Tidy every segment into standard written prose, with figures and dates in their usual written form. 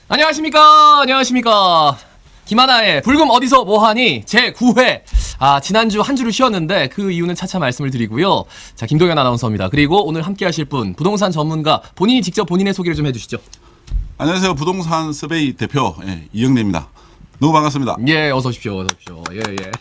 안녕하십니까. 안녕하십니까. 김하나의 불금 어디서 뭐하니 제9회. 지난주 한 주를 쉬었는데 그 이유는 차차 말씀을 드리고요. 자, 김동현 아나운서입니다. 그리고 오늘 함께 하실 분 부동산 전문가 본인이 직접 본인의 소개를 좀 해주시죠. 안녕하세요. 부동산 서베이 대표 이영래입니다. 너무 반갑습니다. 예, 어서 오십시오. 어서 오십시오. 예.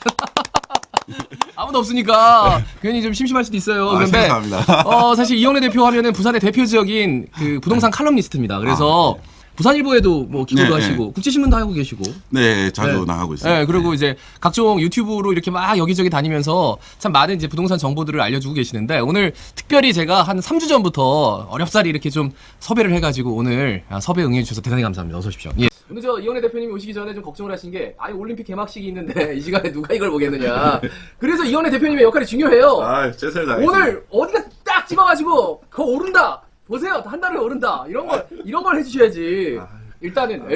아무도 없으니까 괜히 좀 심심할 수도 있어요. 그런데 감사합니다. 사실 이영래 대표 하면은 부산의 대표적인 그 부동산 칼럼니스트입니다. 그래서 부산일보에도 뭐 기고도 하시고 국제신문도 하고 계시고. 네, 자주 나가고 있습니다. 네, 그리고 이제 각종 유튜브로 이렇게 막 여기저기 다니면서 참 많은 이제 부동산 정보들을 알려주고 계시는데 오늘 특별히 제가 한 3주 전부터 어렵사리 이렇게 좀 섭외를 해가지고 오늘 섭외 응해주셔서 대단히 감사합니다. 어서 오십시오. 예. 오늘 저 이영래 대표님이 오시기 전에 좀 걱정을 하신 게 올림픽 개막식이 있는데 이 시간에 누가 이걸 보겠느냐. 그래서 이영래 대표님의 역할이 중요해요. 최선을 다하겠습니다. 오늘 어디가 딱 찍어가지고 그거 오른다. 보세요, 한 달에 오른다. 이런 걸 해주셔야지. 일단은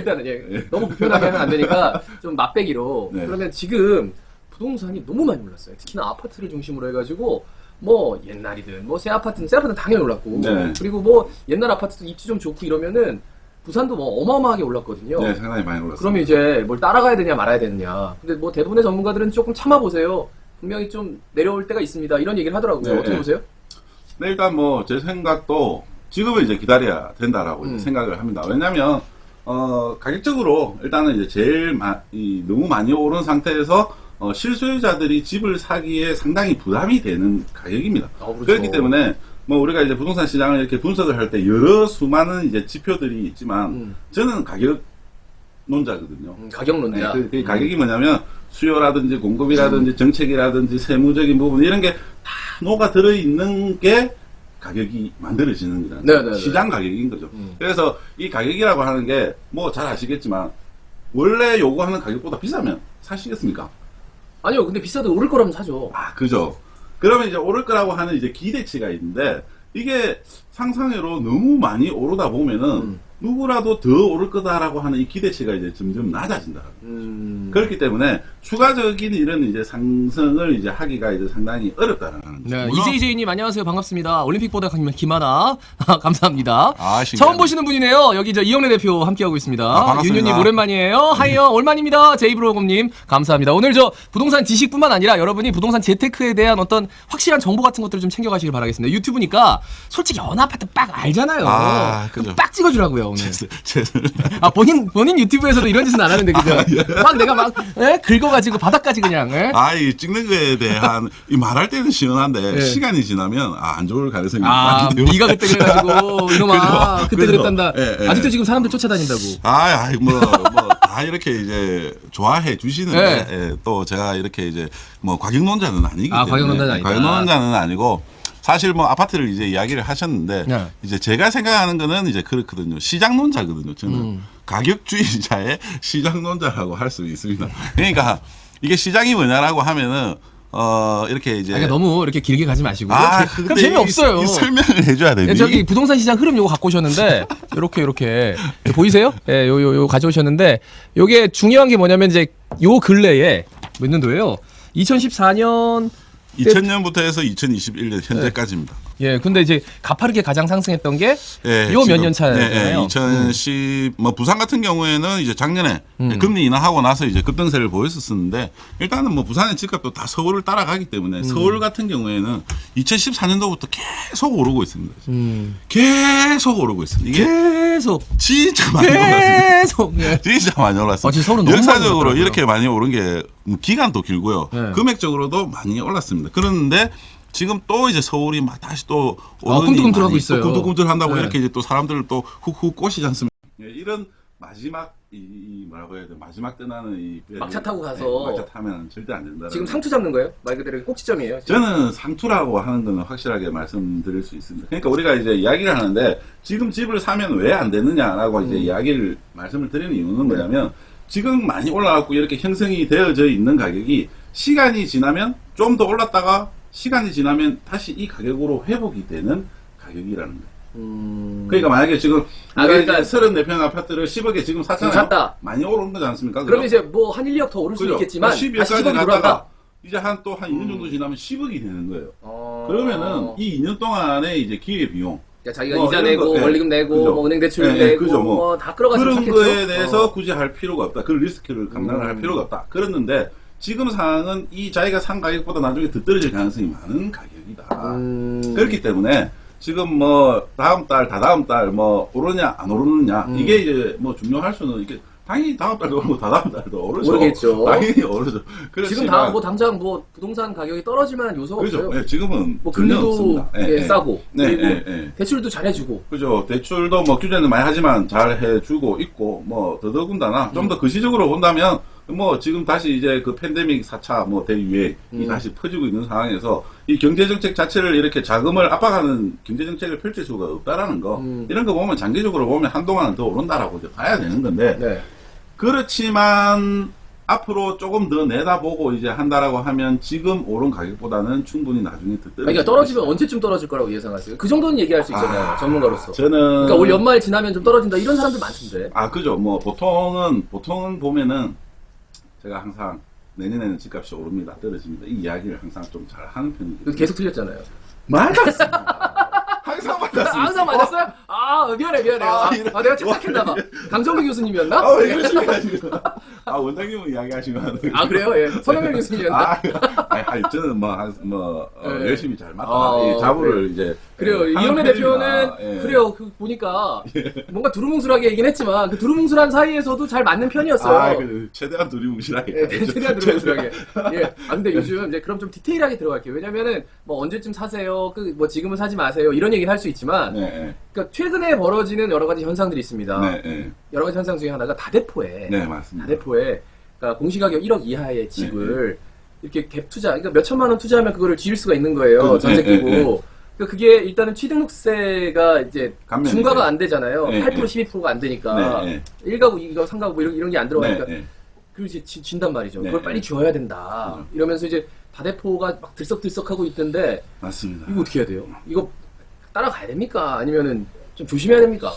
너무 불편하게 하면 안 되니까 좀 맛배기로. 네. 그러면 지금 부동산이 너무 많이 올랐어요. 특히나 아파트를 중심으로 해가지고 뭐 옛날이든 뭐 새 아파트는 당연히 올랐고. 네. 그리고 뭐 옛날 아파트도 입지 좀 좋고 이러면은 부산도 뭐 어마어마하게 올랐거든요. 네, 상당히 많이 올랐습니다. 그러면 이제 뭘 따라가야 되냐 말아야 되느냐. 근데 뭐 대부분의 전문가들은 조금 참아보세요. 분명히 좀 내려올 때가 있습니다. 이런 얘기를 하더라고요. 네, 어떻게 보세요? 네, 일단 뭐 제 생각도 지금은 이제 기다려야 된다라고 이제 생각을 합니다. 왜냐면 가격적으로 일단은 이제 제일 너무 많이 오른 상태에서 실소유자들이 집을 사기에 상당히 부담이 되는 가격입니다. 그렇죠. 그렇기 때문에 뭐 우리가 이제 부동산 시장을 이렇게 분석을 할 때 여러 수많은 이제 지표들이 있지만 저는 가격 논자거든요. 가격론자. 네, 그 가격이 뭐냐면 수요라든지 공급이라든지 정책이라든지 세무적인 부분 이런 게 다 녹아 들어 있는 게 가격이 만들어지는 거잖아요. 네네네. 시장 가격인 거죠. 그래서 이 가격이라고 하는 게 뭐 잘 아시겠지만 원래 요구하는 가격보다 비싸면 사시겠습니까? 아니요, 근데 비싸도 오를 거라면 사죠. 그죠. 그러면 이제 오를 거라고 하는 이제 기대치가 있는데 이게 상상외로 너무 많이 오르다 보면은 누구라도 더 오를 거다라고 하는 이 기대치가 이제 점점 낮아진다. 그렇기 때문에 추가적인 이런 이제 상승을 이제 하기가 이제 상당히 어렵다는 거죠. 네, 이재희님 안녕하세요. 반갑습니다. 올림픽보다 김하나. 감사합니다. 신기하네. 처음 보시는 분이네요. 여기 저 이영래 대표 함께하고 있습니다. 반갑습니다. 윤유님 오랜만이에요. 하이요, 올만입니다. 제이브로곰님 감사합니다. 오늘 저 부동산 지식뿐만 아니라 여러분이 부동산 재테크에 대한 어떤 확실한 정보 같은 것들을 좀 챙겨가시길 바라겠습니다. 유튜브니까 솔직히 어느 아파트 빡 알잖아요. 그죠. 빡 찍어주라고요 오늘. 본인 유튜브에서도 이런 짓은 안 하는데 그죠? 막 내가 막 긁어가지고 바닥까지 그냥. 이 찍는 거에 대한 이 말할 때는 시원한데 시간이 지나면 안 좋을 가능성이 많기 때문에. 네가 그때 그래가지고 이놈아 그때 그죠. 그랬단다. 아직도 지금 사람들 쫓아다닌다고. 다 이렇게 이제 좋아해 주시는데 또 제가 이렇게 이제 뭐 과격론자는 아니기 때문에. 과격론자는 아니다. 과격론자는 아니고. 사실 뭐 아파트를 이제 이야기를 하셨는데 이제 제가 생각하는 거는 이제 그렇거든요. 시장론자거든요. 저는 가격주의자의 시장론자라고 할 수 있습니다. 그러니까 이게 시장이 뭐냐라고 하면은 이렇게 이제 너무 이렇게 길게 가지 마시고. 그럼 근데 재미없어요. 이 설명을 해줘야 됩니다. 저기 부동산 시장 흐름 요거 갖고 오셨는데 요렇게 보이세요? 요 가져오셨는데 요게 중요한 게 뭐냐면 이제 요 근래에 몇 년도예요? 2014년 2000년부터 해서 2021년 현재까지입니다. 근데 이제 가파르게 가장 상승했던 게 요 몇 년 차잖아요. 2010 부산 같은 경우에는 이제 작년에 금리 인하하고 나서 이제 급등세를 보였었는데 일단은 뭐 부산의 집값도 다 서울을 따라가기 때문에 서울 같은 경우에는 2014년도부터 계속 오르고 있습니다. 계속 오르고 있습니다. 이게 계속 진짜 많이 올랐습니다. 계속. 진짜 많이 올랐습니다. 진짜 서울은 너무 역사적으로 많이 이렇게 많이 오른 게 기간도 길고요. 금액적으로도 많이 올랐습니다. 그런데 지금 또 이제 서울이 막 다시 또 꿈틀꿈틀하고 있어요. 꿈틀꿈틀한다고 이렇게 이제 또 사람들을 또 훅훅 꼬시지 않습니까? 이런 마지막 뭐라고 해야 돼? 마지막 떠나는 이 막차 타고 가서 막차 타면 절대 안 된다. 지금 상투 잡는 거예요? 말 그대로 꼭지점이에요. 저는 상투라고 하는 거는 확실하게 말씀드릴 수 있습니다. 그러니까 우리가 이제 이야기를 하는데 지금 집을 사면 왜 안 되느냐라고 이제 이야기를 말씀을 드리는 이유는 뭐냐면 지금 많이 올라갔고 이렇게 형성이 되어져 있는 가격이 시간이 지나면 좀 더 올랐다가 시간이 지나면 다시 이 가격으로 회복이 되는 가격이라는 거예요. 그러니까 만약에 지금 그러니까 34평 아파트를 10억에 지금 샀잖아요. 샀다. 많이 오른 거지 않습니까? 그럼 이제 뭐 한 1, 2억 더 오를 수도 있겠지만 12억까지 갔다가 이제 한 2년 정도 지나면 10억이 되는 거예요. 어... 그러면은 이 2년 동안에 이제 기회 비용 그러니까 자기가 뭐 이자 이런 내고 거, 예. 원리금 내고 그죠. 뭐 은행 대출 예, 예, 내고 그죠, 뭐 다 끌어가지고 그런 찾겠죠. 거에 대해서 굳이 할 필요가 없다. 그 리스크를 감당을 할 필요가 없다. 그랬는데 지금 상황은 이 자기가 산 가격보다 나중에 더 떨어질 가능성이 많은 가격이다. 그렇기 때문에 지금 뭐 다음 달, 다다음 달 뭐 오르냐 안 오르느냐 이게 이제 뭐 중요할 수는 이게 당연히 다음 달도 오르고 다다음 달도 오르죠. 오르겠죠. 당연히 오르죠. 지금 그렇지만 뭐 당장 뭐 부동산 가격이 떨어질 만한 요소가 그렇죠. 없어요. 예, 지금은 뭐 전혀 금리도 없습니다. 예, 예, 예. 싸고 네, 그리고 예, 예. 대출도 잘해주고 그죠. 대출도 뭐 규제는 많이 하지만 잘 해주고 있고, 뭐, 더더군다나, 좀 더 거시적으로 본다면, 뭐, 지금 다시 이제 그 팬데믹 4차 뭐 대유행이 다시 퍼지고 있는 상황에서, 이 경제정책 자체를 이렇게 자금을 압박하는 경제정책을 펼칠 수가 없다라는 거, 이런 거 보면 장기적으로 보면 한동안은 더 오른다라고 이제 봐야 되는 건데, 네. 그렇지만, 앞으로 조금 더 내다보고 이제 한다라고 하면 지금 오른 가격보다는 충분히 나중에 더 떨어질 그러니까 떨어지면 언제쯤 떨어질 거라고 예상하세요? 그 정도는 얘기할 수 있잖아요. 전문가로서. 저는 그러니까 올 연말 지나면 좀 떨어진다 이런 사람들 많던데. 그죠. 뭐, 보통은 보면은, 제가 항상, 내년에는 집값이 오릅니다. 떨어집니다. 이 이야기를 항상 좀 잘 하는 편이에요. 그래서 계속 틀렸잖아요. 맞았습니다. 항상 맞았습니다. 항상 맞았어요? 미안해. 내가 착각했나봐. 강정규 교수님이었나? 왜 그러십니까, 지금. 원장님은 이야기하시면. 그래요? 예. 선영명 교수님이었나? 저는 예. 열심히 잘 맞다. 아, 이 자부를 이제. 그래요. 하는 이현애 편입니다. 대표는 예. 그래요. 보니까 뭔가 두루뭉술하게 얘기긴 했지만 그 두루뭉술한 사이에서도 잘 맞는 편이었어요. 최대한 두리뭉실하게. 예, 최대한 두루뭉술하게. 예. 근데 요즘 이제 그럼 좀 디테일하게 들어갈게요. 왜냐면은 뭐 언제쯤 사세요? 뭐 지금은 사지 마세요. 이런 얘기를 할 수 있지만, 네, 그러니까 최근에 벌어지는 여러 가지 현상들이 있습니다. 네, 네. 여러 가지 현상 중에 하나가 다대포에, 네, 맞습니다. 다대포에, 그러니까 공시가격 1억 이하의 집을 이렇게 갭 투자, 그러니까 몇 천만 원 투자하면 그거를 지을 수가 있는 거예요. 전세 끼고. 그러니까 그게 일단은 취등록세가 이제 감면이 중과가 돼요. 안 되잖아요. 네, 8% 네. 12%가 안 되니까. 네, 1가구, 2가구, 3가구 뭐 이런 게 안 들어가니까. 네, 네. 그리고 이제 진단 말이죠. 네, 그걸 빨리 네. 지어야 된다. 이러면서 이제 다대포가 막 들썩들썩하고 있던데, 맞습니다. 이거 어떻게 해야 돼요? 이거 따라가야 됩니까? 아니면은 좀 조심해야 됩니까?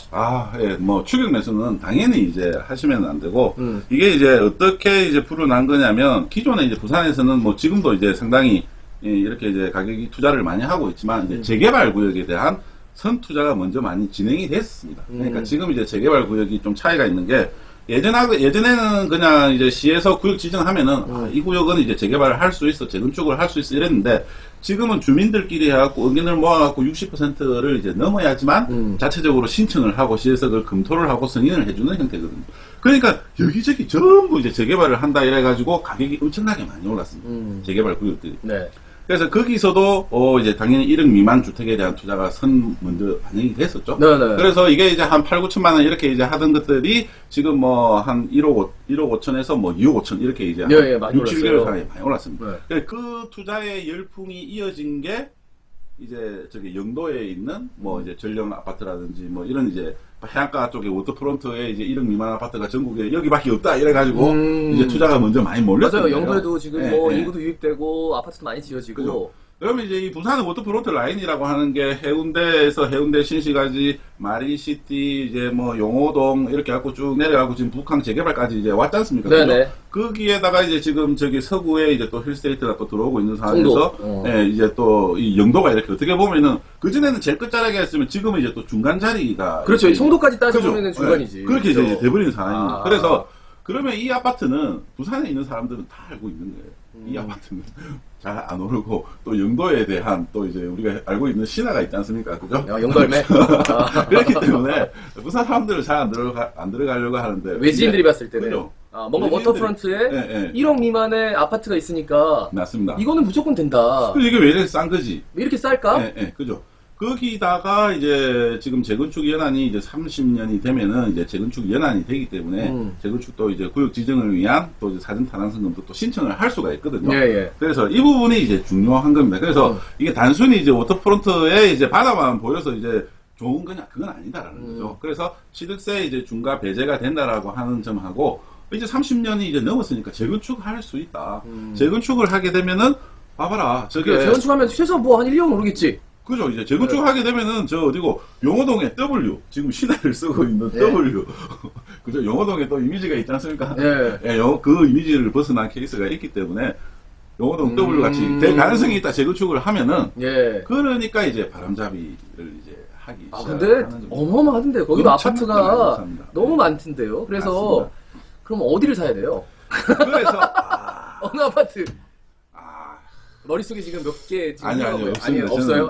예, 뭐, 추격 매수는 당연히 이제 하시면 안 되고, 음. 이게 이제 어떻게 이제 불을 난 거냐면, 기존에 이제 부산에서는 뭐 지금도 이제 상당히 이렇게 이제 가격이 투자를 많이 하고 있지만, 이제 재개발 구역에 대한 선 투자가 먼저 많이 진행이 됐습니다. 그러니까 지금 이제 재개발 구역이 좀 차이가 있는 게, 예전에는 그냥 이제 시에서 구역 지정하면은, 이 구역은 이제 재개발을 할 수 있어, 재건축을 할 수 있어 이랬는데, 지금은 주민들끼리 해갖고 의견을 모아갖고 60%를 이제 넘어야지만 자체적으로 신청을 하고 시에서 그걸 검토를 하고 승인을 해주는 형태거든요. 그러니까 여기저기 전부 이제 재개발을 한다 이래가지고 가격이 엄청나게 많이 올랐습니다. 재개발 구역들이. 네. 그래서 거기서도 이제 당연히 1억 미만 주택에 대한 투자가 먼저 반영이 됐었죠. 네네. 그래서 이게 이제 한 8, 9천만 원 이렇게 이제 하던 것들이 지금 뭐 한 1억 5천에서 뭐 2억 5천 이렇게 이제 예, 많이 6, 7개월 올랐어요. 사이에 많이 올랐습니다. 네. 그래서 그 투자의 열풍이 이어진 게 이제 저기 영도에 있는 뭐 이제 전령 아파트라든지 뭐 이런 이제 해안가 쪽에 워터프론트에 이제 1억 미만 아파트가 전국에 여기밖에 없다 이래가지고 이제 투자가 먼저 많이 몰렸어요. 맞아요. 영도에도 지금 뭐 예. 인구도 유입되고 아파트도 많이 지어지고. 그죠. 그러면 이제 이 부산의 워터프론트 라인이라고 하는 게 해운대에서 해운대 신시가지, 마린시티, 이제 뭐 용호동 이렇게 갖고 쭉 내려가고 지금 북항 재개발까지 이제 왔지 않습니까? 네네. 그죠? 거기에다가 이제 지금 저기 서구에 이제 또 힐스테이트가 또 들어오고 있는 상황에서 송도. 예, 이제 또 이 영도가 이렇게 어떻게 보면은 그전에는 제일 끝자락에 했으면 지금은 이제 또 중간 자리가 그렇죠. 이 송도까지 그죠? 따져보면 중간이지. 예, 그렇게 그죠? 이제 돼버리는 상황입니다. 아. 그래서 그러면 이 아파트는 부산에 있는 사람들은 다 알고 있는 거예요. 이 아파트는 잘 안 오르고 또 영도에 대한 또 이제 우리가 알고 있는 신화가 있지 않습니까? 그죠? 영돌매. 그렇기 때문에 부산 사람들은 잘 안 들어가려고 하는데 외지인들이 봤을 때는 그죠? 뭔가 외지인들이- 워터프런트에 예, 예. 1억 미만의 아파트가 있으니까 맞습니다. 이거는 무조건 된다. 그리고 이게 왜 이렇게 싼 거지? 왜 이렇게 쌀까? 예, 예, 그죠. 거기다가 이제 지금 재건축 연한이 이제 30년이 되면은 이제 재건축 연한이 되기 때문에 재건축도 이제 구역 지정을 위한 또 이제 사전 타당성금도 또 신청을 할 수가 있거든요. 예. 그래서 이 부분이 이제 중요한 겁니다. 그래서 이게 단순히 이제 워터프론트에 이제 바다만 보여서 이제 좋은 거냐 그건 아니다라는 거죠. 그래서 취득세 이제 중과 배제가 된다라고 하는 점하고 이제 30년이 이제 넘었으니까 재건축할 수 있다. 재건축을 하게 되면은 봐봐라 저게 재건축하면 최소 뭐 한 1년 오르겠지. 그죠. 이제 재건축 하게 되면은 저 어디고 용호동에 W 지금 신화를 쓰고 있는 예. W 그죠. 용호동에 또 이미지가 있지 않습니까? 예. 예, 그 이미지를 벗어난 케이스가 있기 때문에 용호동 W 같이 될 가능성이 있다 재건축을 하면은 예. 그러니까 이제 바람잡이를 이제 하기 아 시작하는 근데 정도. 어마어마하던데요. 거기도 엄청나게 아파트가 많습니다. 너무 네. 많던데요. 그래서 맞습니다. 그럼 어디를 사야 돼요? 그래서 어느 아파트? 아, 머릿속에 지금 몇 개 지금 아니요, 생각하고- 없습니다. 아니에요? 저는- 없어요?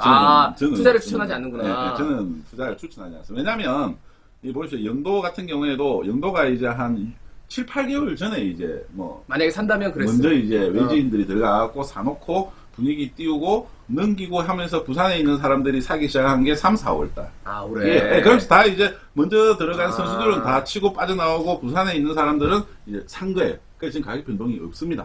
저는 투자를 없습니다. 추천하지 않는구나. 네, 저는 투자를 추천하지 않습니다. 왜냐면, 이 보십시오. 영도 같은 경우에도, 영도가 이제 한 7, 8개월 전에 이제 뭐, 만약에 산다면 그랬어요. 먼저 이제 외지인들이 들어가고 사놓고 분위기 띄우고 넘기고 하면서 부산에 있는 사람들이 사기 시작한 게 3, 4월 달. 아, 예, 올해. 예, 그러면서 다 이제 먼저 들어간 아. 선수들은 다 치고 빠져나오고 부산에 있는 사람들은 이제 산 거예요. 그래서 지금 가격 변동이 없습니다.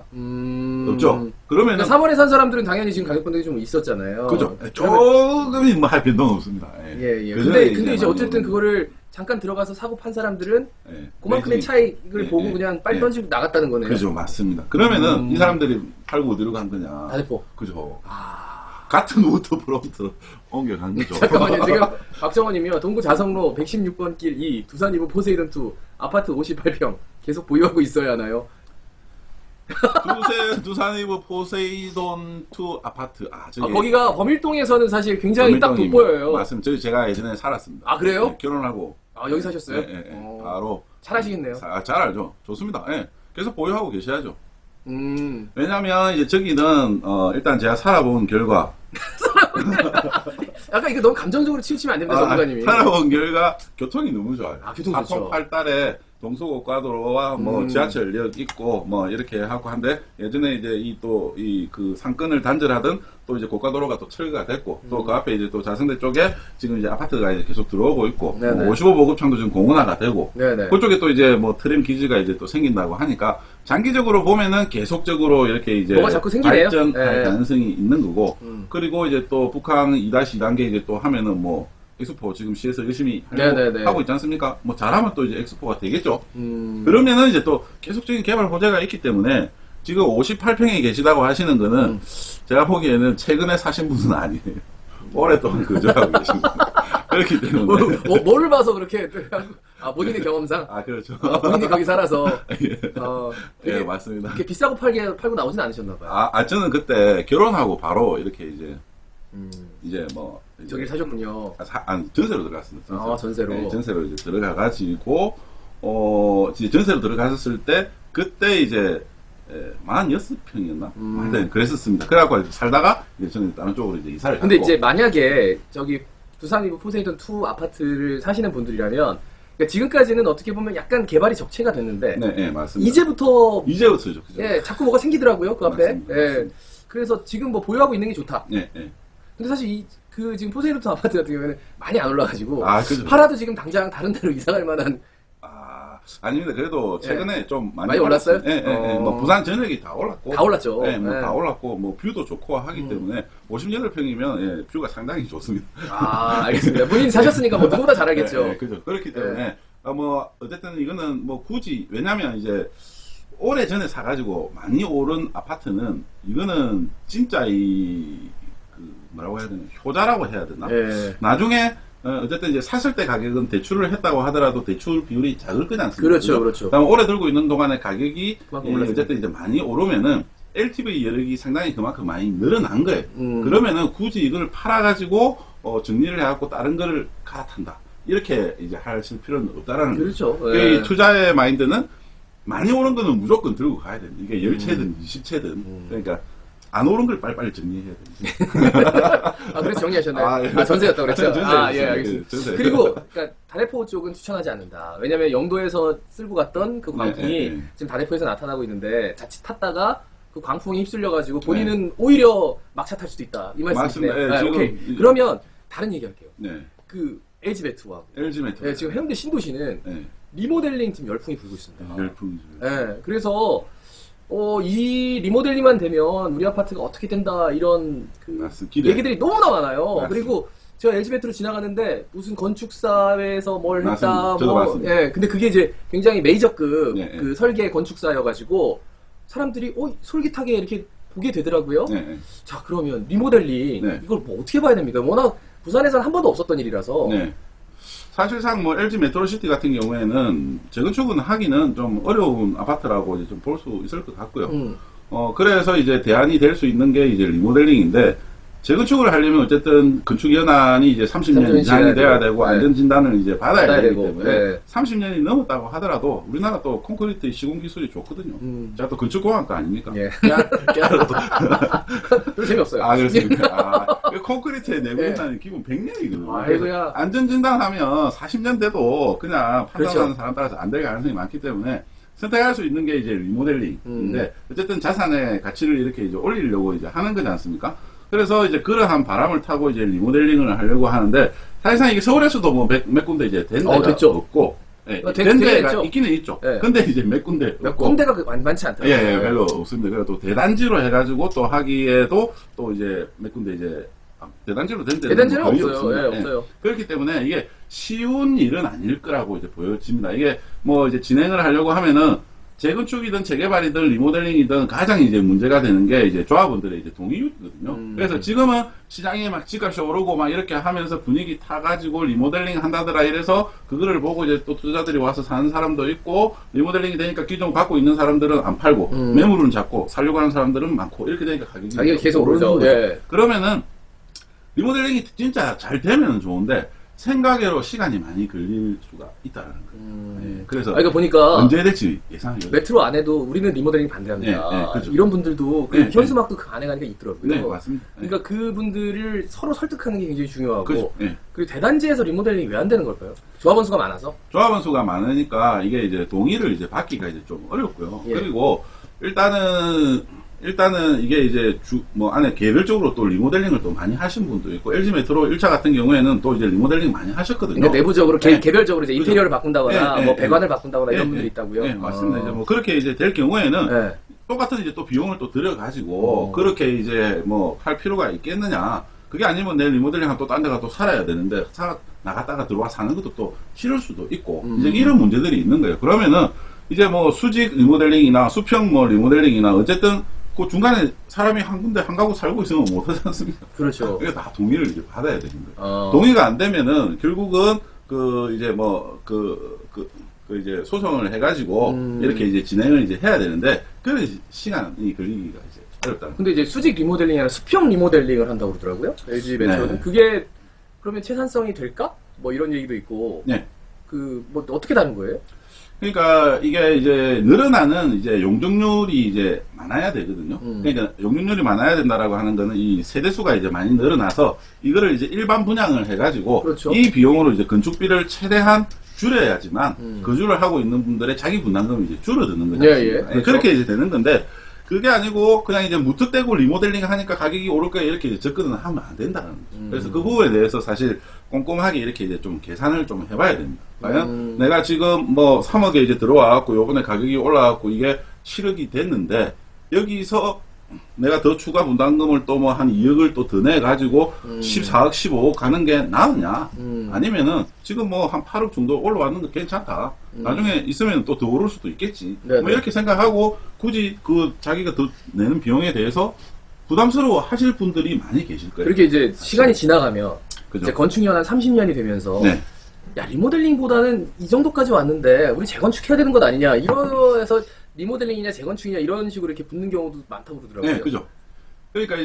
없죠? 그러면은 그러니까 3월에 산 사람들은 당연히 지금 가격 변동이 좀 있었잖아요. 그죠? 그러면- 조금이 뭐 할 변동 없습니다. 예, 예. 그 근데, 전에 근데 이제 많이 어쨌든 오는- 그거를 잠깐 들어가서 사고 판 사람들은 예, 그만큼의 매진. 차익을 예, 보고 예, 그냥 빨리 예. 던지고 나갔다는 거네요. 그죠, 맞습니다. 그러면은 이 사람들이 팔고 어디로 간 거냐? 다대포. 그죠. 아. 같은 우터 프롬프트로 옮겨간 거죠. 잠깐만요. 지금 박정원님이요. 동구 자성로 116번 길 2, 두산 이브 포세이돈 2, 아파트 58평 계속 보유하고 있어야 하나요? 두산이브 포세이돈 2 아파트. 아, 저기 거기가 범일동에서는 사실 굉장히 딱 범일동입니다. 돋보여요. 맞습니다. 저기 제가 예전에 살았습니다. 아, 그래요? 네, 결혼하고. 아, 여기 사셨어요? 예, 예, 예. 어. 바로. 잘하시겠네요. 잘 알죠. 좋습니다. 예. 계속 보유하고 계셔야죠. 음. 왜냐면 이제 저기는 일단 제가 살아본 결과 약간 이거 너무 감정적으로 치우치면 안 됩니다, 전문가님이. 살아본 결과 교통이 너무 좋아요. 아, 교통 좋죠. 408달에 동서고가도로와 뭐 지하철역 있고 뭐 이렇게 하고 한데 예전에 이제 이 또 이 그 상권을 단절하던 또 이제 고가도로가 또 철거가 됐고 또 그 앞에 이제 또 자성대 쪽에 지금 이제 아파트가 이제 계속 들어오고 있고 네네. 뭐 55보급창도 지금 공원화가 되고 네네. 그쪽에 또 이제 뭐 트램 기지가 이제 또 생긴다고 하니까 장기적으로 보면은 계속적으로 이렇게 이제 뭐가 자꾸 생기네요. 발전할 네. 가능성이 있는 거고 그리고 이제 또 북한 2-2단계 이제 또 하면은 뭐 엑스포 지금 시에서 열심히 네네네. 하고 있지 않습니까? 뭐 잘하면 또 이제 엑스포가 되겠죠. 음. 그러면은 이제 또 계속적인 개발 호재가 있기 때문에 지금 58평에 계시다고 하시는 거는 제가 보기에는 최근에 사신 분은 아니에요. 오랫동안 거주하고 계신 분. 그렇기 때문에. 뭐를 봐서 그렇게 본인의 경험상 그렇죠. 본인이 거기 살아서 예. 되게 예, 맞습니다. 그렇게 비싸고 팔고 나오진 않으셨나 봐요. 저는 그때 결혼하고 바로 이렇게 이제 뭐. 이제 저기를 사셨군요. 전세로 들어갔습니다. 전세로. 네, 전세로 이제 들어가가지고, 이제 전세로 들어갔을 때, 그때 이제, 46평이었나? 하여튼 그랬었습니다. 그래갖고 살다가, 이제 저는 다른 쪽으로 이제 이사를 근데 갔고. 이제 만약에 저기 두산 이브 포세이돈 2 아파트를 사시는 분들이라면 그러니까 지금까지는 어떻게 보면 약간 개발이 적체가 됐는데 네, 네, 맞습니다. 이제부터죠. 그죠. 예, 자꾸 뭐가 생기더라고요, 그 앞에. 맞습니다. 예. 그래서 지금 뭐 보유하고 있는 게 좋다. 네, 네. 근데 사실 그 지금 포세이돈 2 아파트 같은 경우에는 많이 안 올라가지고 그죠. 팔아도 지금 당장 다른 데로 이사 갈 만한 아닙니다. 그래도 최근에 좀 많이 올랐어요? 예, 예, 예. 뭐 부산 전역이 다 올랐고. 다 올랐죠. 네, 뭐 네. 다 올랐고, 뭐 뷰도 좋고 하기 때문에 58평이면 예, 뷰가 상당히 좋습니다. 알겠습니다. 본인이 사셨으니까 뭐 누구보다 잘 알겠죠. 네, 그죠. 그렇기 때문에 뭐 어쨌든 이거는 뭐 굳이 왜냐면 이제 오래 전에 사가지고 많이 오른 아파트는 이거는 진짜 뭐라고 해야 되나 효자라고 해야 되나? 예. 나중에 어쨌든 이제 샀을 때 가격은 대출을 했다고 하더라도 대출 비율이 작을 거지 않습니까? 그렇죠, 그렇죠. 그다음 오래 들고 있는 동안에 가격이 그만큼 올랐습니다. 어쨌든 이제 많이 오르면은 LTV 여력이 상당히 그만큼 많이 늘어난 거예요. 그러면은 굳이 이걸 팔아가지고 정리를 해갖고 다른 거를 갈아탄다. 이렇게 이제 하실 필요는 없다라는 그렇죠. 거죠. 예. 이 투자의 마인드는 많이 오른 거는 무조건 들고 가야 됩니다. 이게 10채든 20채든. 그러니까 안 오른 걸 빨리빨리 정리해야 됩니다. 그래서 정리하셨나요? 예. 전세였다고 그랬죠? 전세. 예, 알겠습니다. 전세. 그리고, 그러니까, 다대포 쪽은 추천하지 않는다. 왜냐면 영도에서 쓸고 갔던 그 광풍이 네. 지금 다대포에서 나타나고 있는데, 자칫 탔다가 그 광풍이 휩쓸려가지고 본인은 오히려 막차 탈 수도 있다. 이 말씀이시네요. 맞습니다. 예, 지금 오케이. 이제- 그러면, 다른 얘기 할게요. 네. 그, LG 배트와. LG 메트로. 예, 지금 해운대 신도시는 네. 리모델링 지금 열풍이 불고 있습니다. 열풍이죠. 예, 그래서, 이 리모델링만 되면 우리 아파트가 어떻게 된다, 이런 그 맞습니다. 기대. 얘기들이 너무나 많아요. 맞습니다. 그리고 제가 LG 배트로 지나가는데 무슨 건축사에서 뭘 했다, 맞습니다. 저도 봤습니다. 예, 근데 그게 이제 굉장히 메이저급 네, 그 설계 건축사여가지고 사람들이 솔깃하게 이렇게 보게 되더라고요. 네, 네. 자, 그러면 리모델링 네. 이걸 뭐 어떻게 봐야 됩니까? 워낙 부산에서는 한 번도 없었던 일이라서. 네. 사실상 뭐 LG 메트로시티 같은 경우에는 재건축은 하기는 좀 어려운 아파트라고 이제 좀 볼 수 있을 것 같고요. 그래서 이제 대안이 될 수 있는 게 이제 리모델링인데 재건축을 하려면 어쨌든 건축연한이 이제 30년 이상이 돼야 되고 안전진단을 이제 받아야 되기 때문에 30년이 넘었다고 하더라도 우리나라 또 콘크리트 시공 기술이 좋거든요. 제가 또 건축공학과 아닙니까? 예. 깨알로도. 별로 재미없어요. 아, 그렇습니까? 그 콘크리트의 내부진단이 기본 100년이거든요. 아이고야. 안전진단하면 40년 돼도 그냥 판단하는 그렇죠. 사람 따라서 안 될 가능성이 많기 때문에 선택할 수 있는 게 이제 리모델링인데 어쨌든 자산의 가치를 이렇게 이제 올리려고 이제 하는 거지 않습니까? 그래서 이제 그러한 바람을 타고 이제 리모델링을 하려고 하는데 사실상 이게 서울에서도 뭐 몇 군데 이제 된 데가 됐죠. 없고 예, 된 된 데가 됐죠. 있기는 있죠. 예. 근데 이제 몇 군데 몇 없고 군데가 많지 않더라고요. 예, 예, 별로 없습니다. 그래서 또 대단지로 해가지고 또 하기에도 또 이제 몇 군데 이제 대단지로 된 데는 대단지는 거의 없어요. 없습니다. 예, 없어요. 그렇기 때문에 이게 쉬운 일은 아닐 거라고 이제 보여집니다. 이게 뭐 이제 진행을 하려고 하면은 재건축이든 재개발이든 리모델링이든 가장 이제 문제가 되는 게 이제 조합원들의 이제 동의율이거든요. 그래서 지금은 시장에 막 집값이 오르고 막 이렇게 하면서 분위기 타가지고 리모델링 한다더라 이래서 그거를 보고 이제 또 투자들이 와서 사는 사람도 있고 리모델링이 되니까 기존 갖고 있는 사람들은 안 팔고 매물은 잡고 살려고 하는 사람들은 많고 이렇게 되니까 가격이 계속 오르죠. 예. 그러면은 리모델링이 진짜 잘 되면 좋은데 생각외로 시간이 많이 걸릴 수가 있다는 거예요. 예, 그래서 그러니까 보니까 언제 될지 예상이 메트로 안에도 우리는 리모델링 반대합니다. 네, 네, 그렇죠. 이런 분들도 그 네, 현수막도 그 안에 가니까 있더라고요. 네, 맞습니다. 네. 그러니까 그분들을 서로 설득하는 게 굉장히 중요하고 그렇죠. 예. 그리고 대단지에서 리모델링이 왜 안 되는 걸까요? 조합원 수가 많아서? 조합원 수가 많으니까 이게 이제 동의를 이제 받기가 이제 좀 어렵고요. 예. 그리고 일단은 이게 이제 뭐 안에 개별적으로 또 리모델링을 또 많이 하신 분도 있고 LG 메트로 1차 같은 경우에는 또 이제 리모델링 많이 하셨거든요. 그러니까 내부적으로 네. 개별적으로 이제 인테리어를 그죠. 바꾼다거나 네, 뭐 네, 배관을 네. 바꾼다거나 이런 네, 분들이 네. 있다고요. 네, 맞습니다. 이제 뭐 그렇게 이제 될 경우에는 네. 똑같은 이제 또 비용을 또 들여가지고 그렇게 이제 뭐 할 필요가 있겠느냐. 그게 아니면 내 리모델링 한 또 딴 데가 또 살아야 되는데 나갔다가 들어와 사는 것도 또 싫을 수도 있고 이제 이런 문제들이 있는 거예요. 그러면은 이제 뭐 수직 리모델링이나 수평 뭐 리모델링이나 어쨌든 그 중간에 사람이 한 군데 한 가구 살고 있으면 못 하지 않습니까? 그렇죠. 그게 다 동의를 이제 받아야 되는 거예요. 어. 동의가 안 되면은 결국은 그 이제 뭐 이제 소송을 해가지고 이렇게 이제 진행을 이제 해야 되는데 그 시간이 걸리기가 이제 어렵다는 거예요. 근데 이제 수직 리모델링이 아니라 수평 리모델링을 한다고 그러더라고요. LG 메트로는. 네. 그게 그러면 채산성이 될까? 뭐 이런 얘기도 있고. 네. 그 뭐 어떻게 다른 거예요? 그러니까 이게 이제 늘어나는 이제 용적률이 이제 많아야 되거든요. 그러니까 용적률이 많아야 된다라고 하는 거는 이 세대수가 이제 많이 늘어나서 이거를 이제 일반 분양을 해가지고 그렇죠. 이 비용으로 이제 건축비를 최대한 줄여야지만 거주를 하고 있는 분들의 자기 분담금이 이제 줄어드는 거죠. 예, 예. 그렇죠. 그렇게 이제 되는 건데 그게 아니고 그냥 이제 무턱대고 리모델링 하니까 가격이 오를 거야 이렇게 이제 접근을 하면 안 된다는 거죠. 그래서 그 부분에 대해서 사실 꼼꼼하게 이렇게 이제 좀 계산을 좀 해봐야 됩니다. 과연 내가 지금 뭐 3억에 이제 들어와갖고 요번에 가격이 올라갖고 이게 7억이 됐는데 여기서 내가 더 추가 분담금을 또 뭐 한 2억을 또 더 내가지고 14억, 15억 가는 게 나으냐? 아니면은 지금 뭐 한 8억 정도 올라왔는데 괜찮다. 나중에 있으면 또 더 오를 수도 있겠지. 네네. 뭐 이렇게 생각하고 굳이 그 자기가 더 내는 비용에 대해서 부담스러워 하실 분들이 많이 계실 거예요. 그렇게 이제 시간이 지나가면 그죠? 이제 건축년 한 30년이 되면서 네. 야 리모델링보다는 이 정도까지 왔는데 우리 재건축해야 되는 것 아니냐 이러해서 리모델링이냐 재건축이냐 이런 식으로 이렇게 붙는 경우도 많다고 그러더라고요. 네, 그죠. 그러니까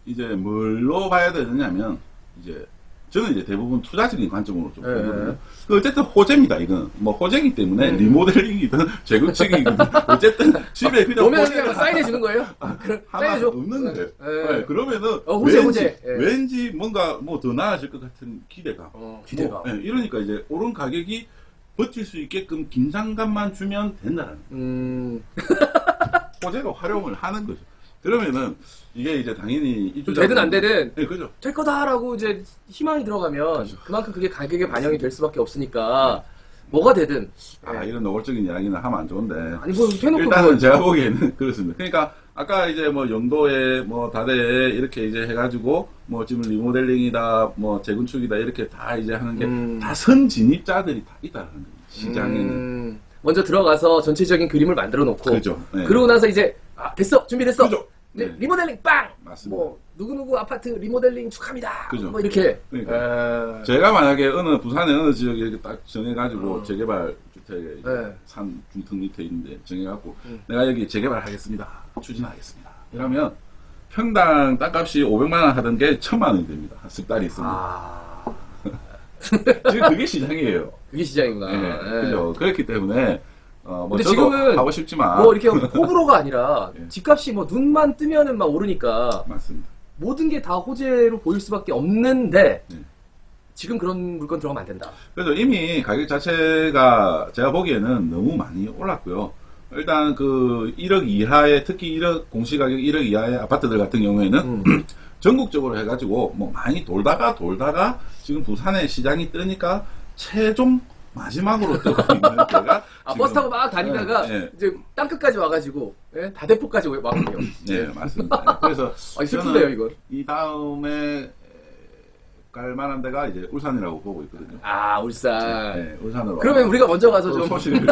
이제 뭘로 봐야 되느냐면 이제 저는 이제 대부분 투자적인 관점으로 좀 보거든요. 그 어쨌든 호재입니다. 이건 뭐 호재이기 때문에 리모델링이든 재건축이든 어쨌든 집에 그냥 오면 호재를 그냥 사인해 주는 거예요? 그럼 하나 사인해 줘. 없는 거예요. 네, 그러면은 호재, 호재. 예. 왠지 뭔가 뭐 더 나아질 것 같은 기대감. 기대감. 뭐, 네, 이러니까 이제 오른 가격이 버틸 수 있게끔 긴장감만 주면 된다는 거예요. 호재로 활용을 하는 거죠. 그러면은 이게 이제 당연히 좀 되든 안 되든 네, 그죠. 될 거다라고 이제 희망이 들어가면 그렇죠. 그만큼 그게 가격에 반영이 될 수밖에 없으니까 뭐가 되든 이런 노골적인 이야기는 하면 안 좋은데. 아니 뭐 해놓고 일단은 그걸- 제가 보기에는 그렇습니다. 그러니까 아까 이제 뭐 영도에 뭐 다대에 이렇게 이제 해가지고 뭐 지금 리모델링이다 뭐 재건축이다 이렇게 다 이제 하는 게 다 선진입자들이 다 있다는 거예요. 시장에는. 먼저 들어가서 전체적인 그림을 만들어 놓고 그렇죠. 네. 그러고 나서 이제 됐어 준비됐어. 그죠. 네, 네. 리모델링 빵. 맞습니다. 뭐 누구누구 아파트 리모델링 축하합니다. 그죠. 뭐 이렇게. 그러니까 제가 만약에 부산의 어느 지역에 이렇게 딱 정해가지고 재개발 주택에 이제 네. 산 중턱 밑에 있는데 정해갖고 내가 여기 재개발 하겠습니다. 추진하겠습니다. 이러면 평당 땅값이 500만 원 하던 게 1000만 원이 됩니다. 한 10달이 있으면. 지금 그게 시장이에요. 그게 시장이구나. 예, 그죠. 그렇기 때문에 뭐 근데 저도 지금은 하고 싶지만 뭐 이렇게 호불호가 아니라 예. 집값이 뭐 눈만 뜨면은 막 오르니까 맞습니다. 모든 게 다 호재로 보일 수밖에 없는데 예. 지금 그런 물건 들어가면 안 된다. 그래서 이미 가격 자체가 제가 보기에는 너무 많이 올랐고요. 일단 그 1억 이하의 특히 1억 공시가격 1억 이하의 아파트들 같은 경우에는 전국적으로 해가지고 뭐 많이 돌다가 지금 부산에 시장이 뜨니까 최종 마지막으로 뜨고 있는 때가 버스 타고 막 다니다가 예. 이제 땅끝까지 와가지고 예? 다대포까지 왔군요. 네, 맞습니다. 그래서 슬픈데요 이건. 이 다음에 갈 만한 데가 이제 울산이라고 보고 있거든요. 아 울산. 네, 울산으로. 그러면 우리가 먼저 가서 좀. 소식을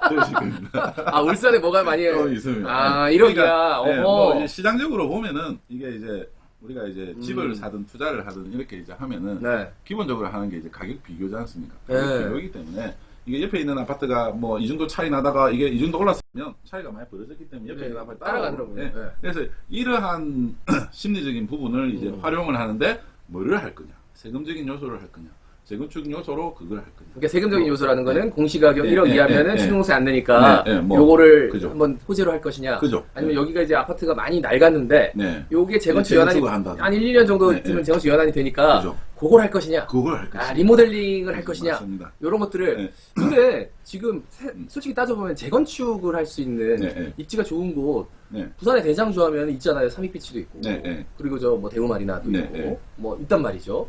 들으실 겁니다. 아 울산에 뭐가 많이 있습니다. 아 이러기야. 그러니까, 네, 뭐 어허. 이제 시장적으로 보면은 이게 이제 우리가 이제 집을 사든 투자를 하든 이렇게 이제 하면은 네. 기본적으로 하는 게 이제 가격 비교지 않습니까? 네. 가격 비교이기 때문에 이게 옆에 있는 아파트가 뭐 이 정도 차이 나다가 이게 이 정도 올랐으면 차이가 많이 벌어졌기 때문에 옆에 네, 있는 아파트 따라가더라고요. 네. 네. 그래서 이러한 심리적인 부분을 이제 활용을 하는데 뭐를 할 거냐? 세금적인 요소를 할 거냐? 재건축 요소로 그걸 할 거냐? 그러니까 세금적인 요소라는 거는 공시가격 네, 1억 네, 이하면은 네, 신용세 안 내니까 네, 네, 뭐, 요거를 그죠. 한번 호재로 할 것이냐. 그죠. 아니면 네. 여기가 이제 아파트가 많이 낡았는데 네. 요게 재건축 네, 연한이 재건축을 한다든지. 한 1, 2년 정도 네, 있으면 네. 재건축 연한이 되니까 그죠. 그걸 할 것이냐. 그걸 할 거냐? 리모델링을 할 것이냐. 맞습니다. 요런 것들을 네. 근데 지금 솔직히 따져보면 재건축을 할 수 있는 네, 네. 입지가 좋은 곳 네. 부산의 대장주 하면 있잖아요. 삼익비치도 있고 네, 네. 그리고 저 뭐 대우마리나도 네, 있고 네. 뭐 있단 말이죠.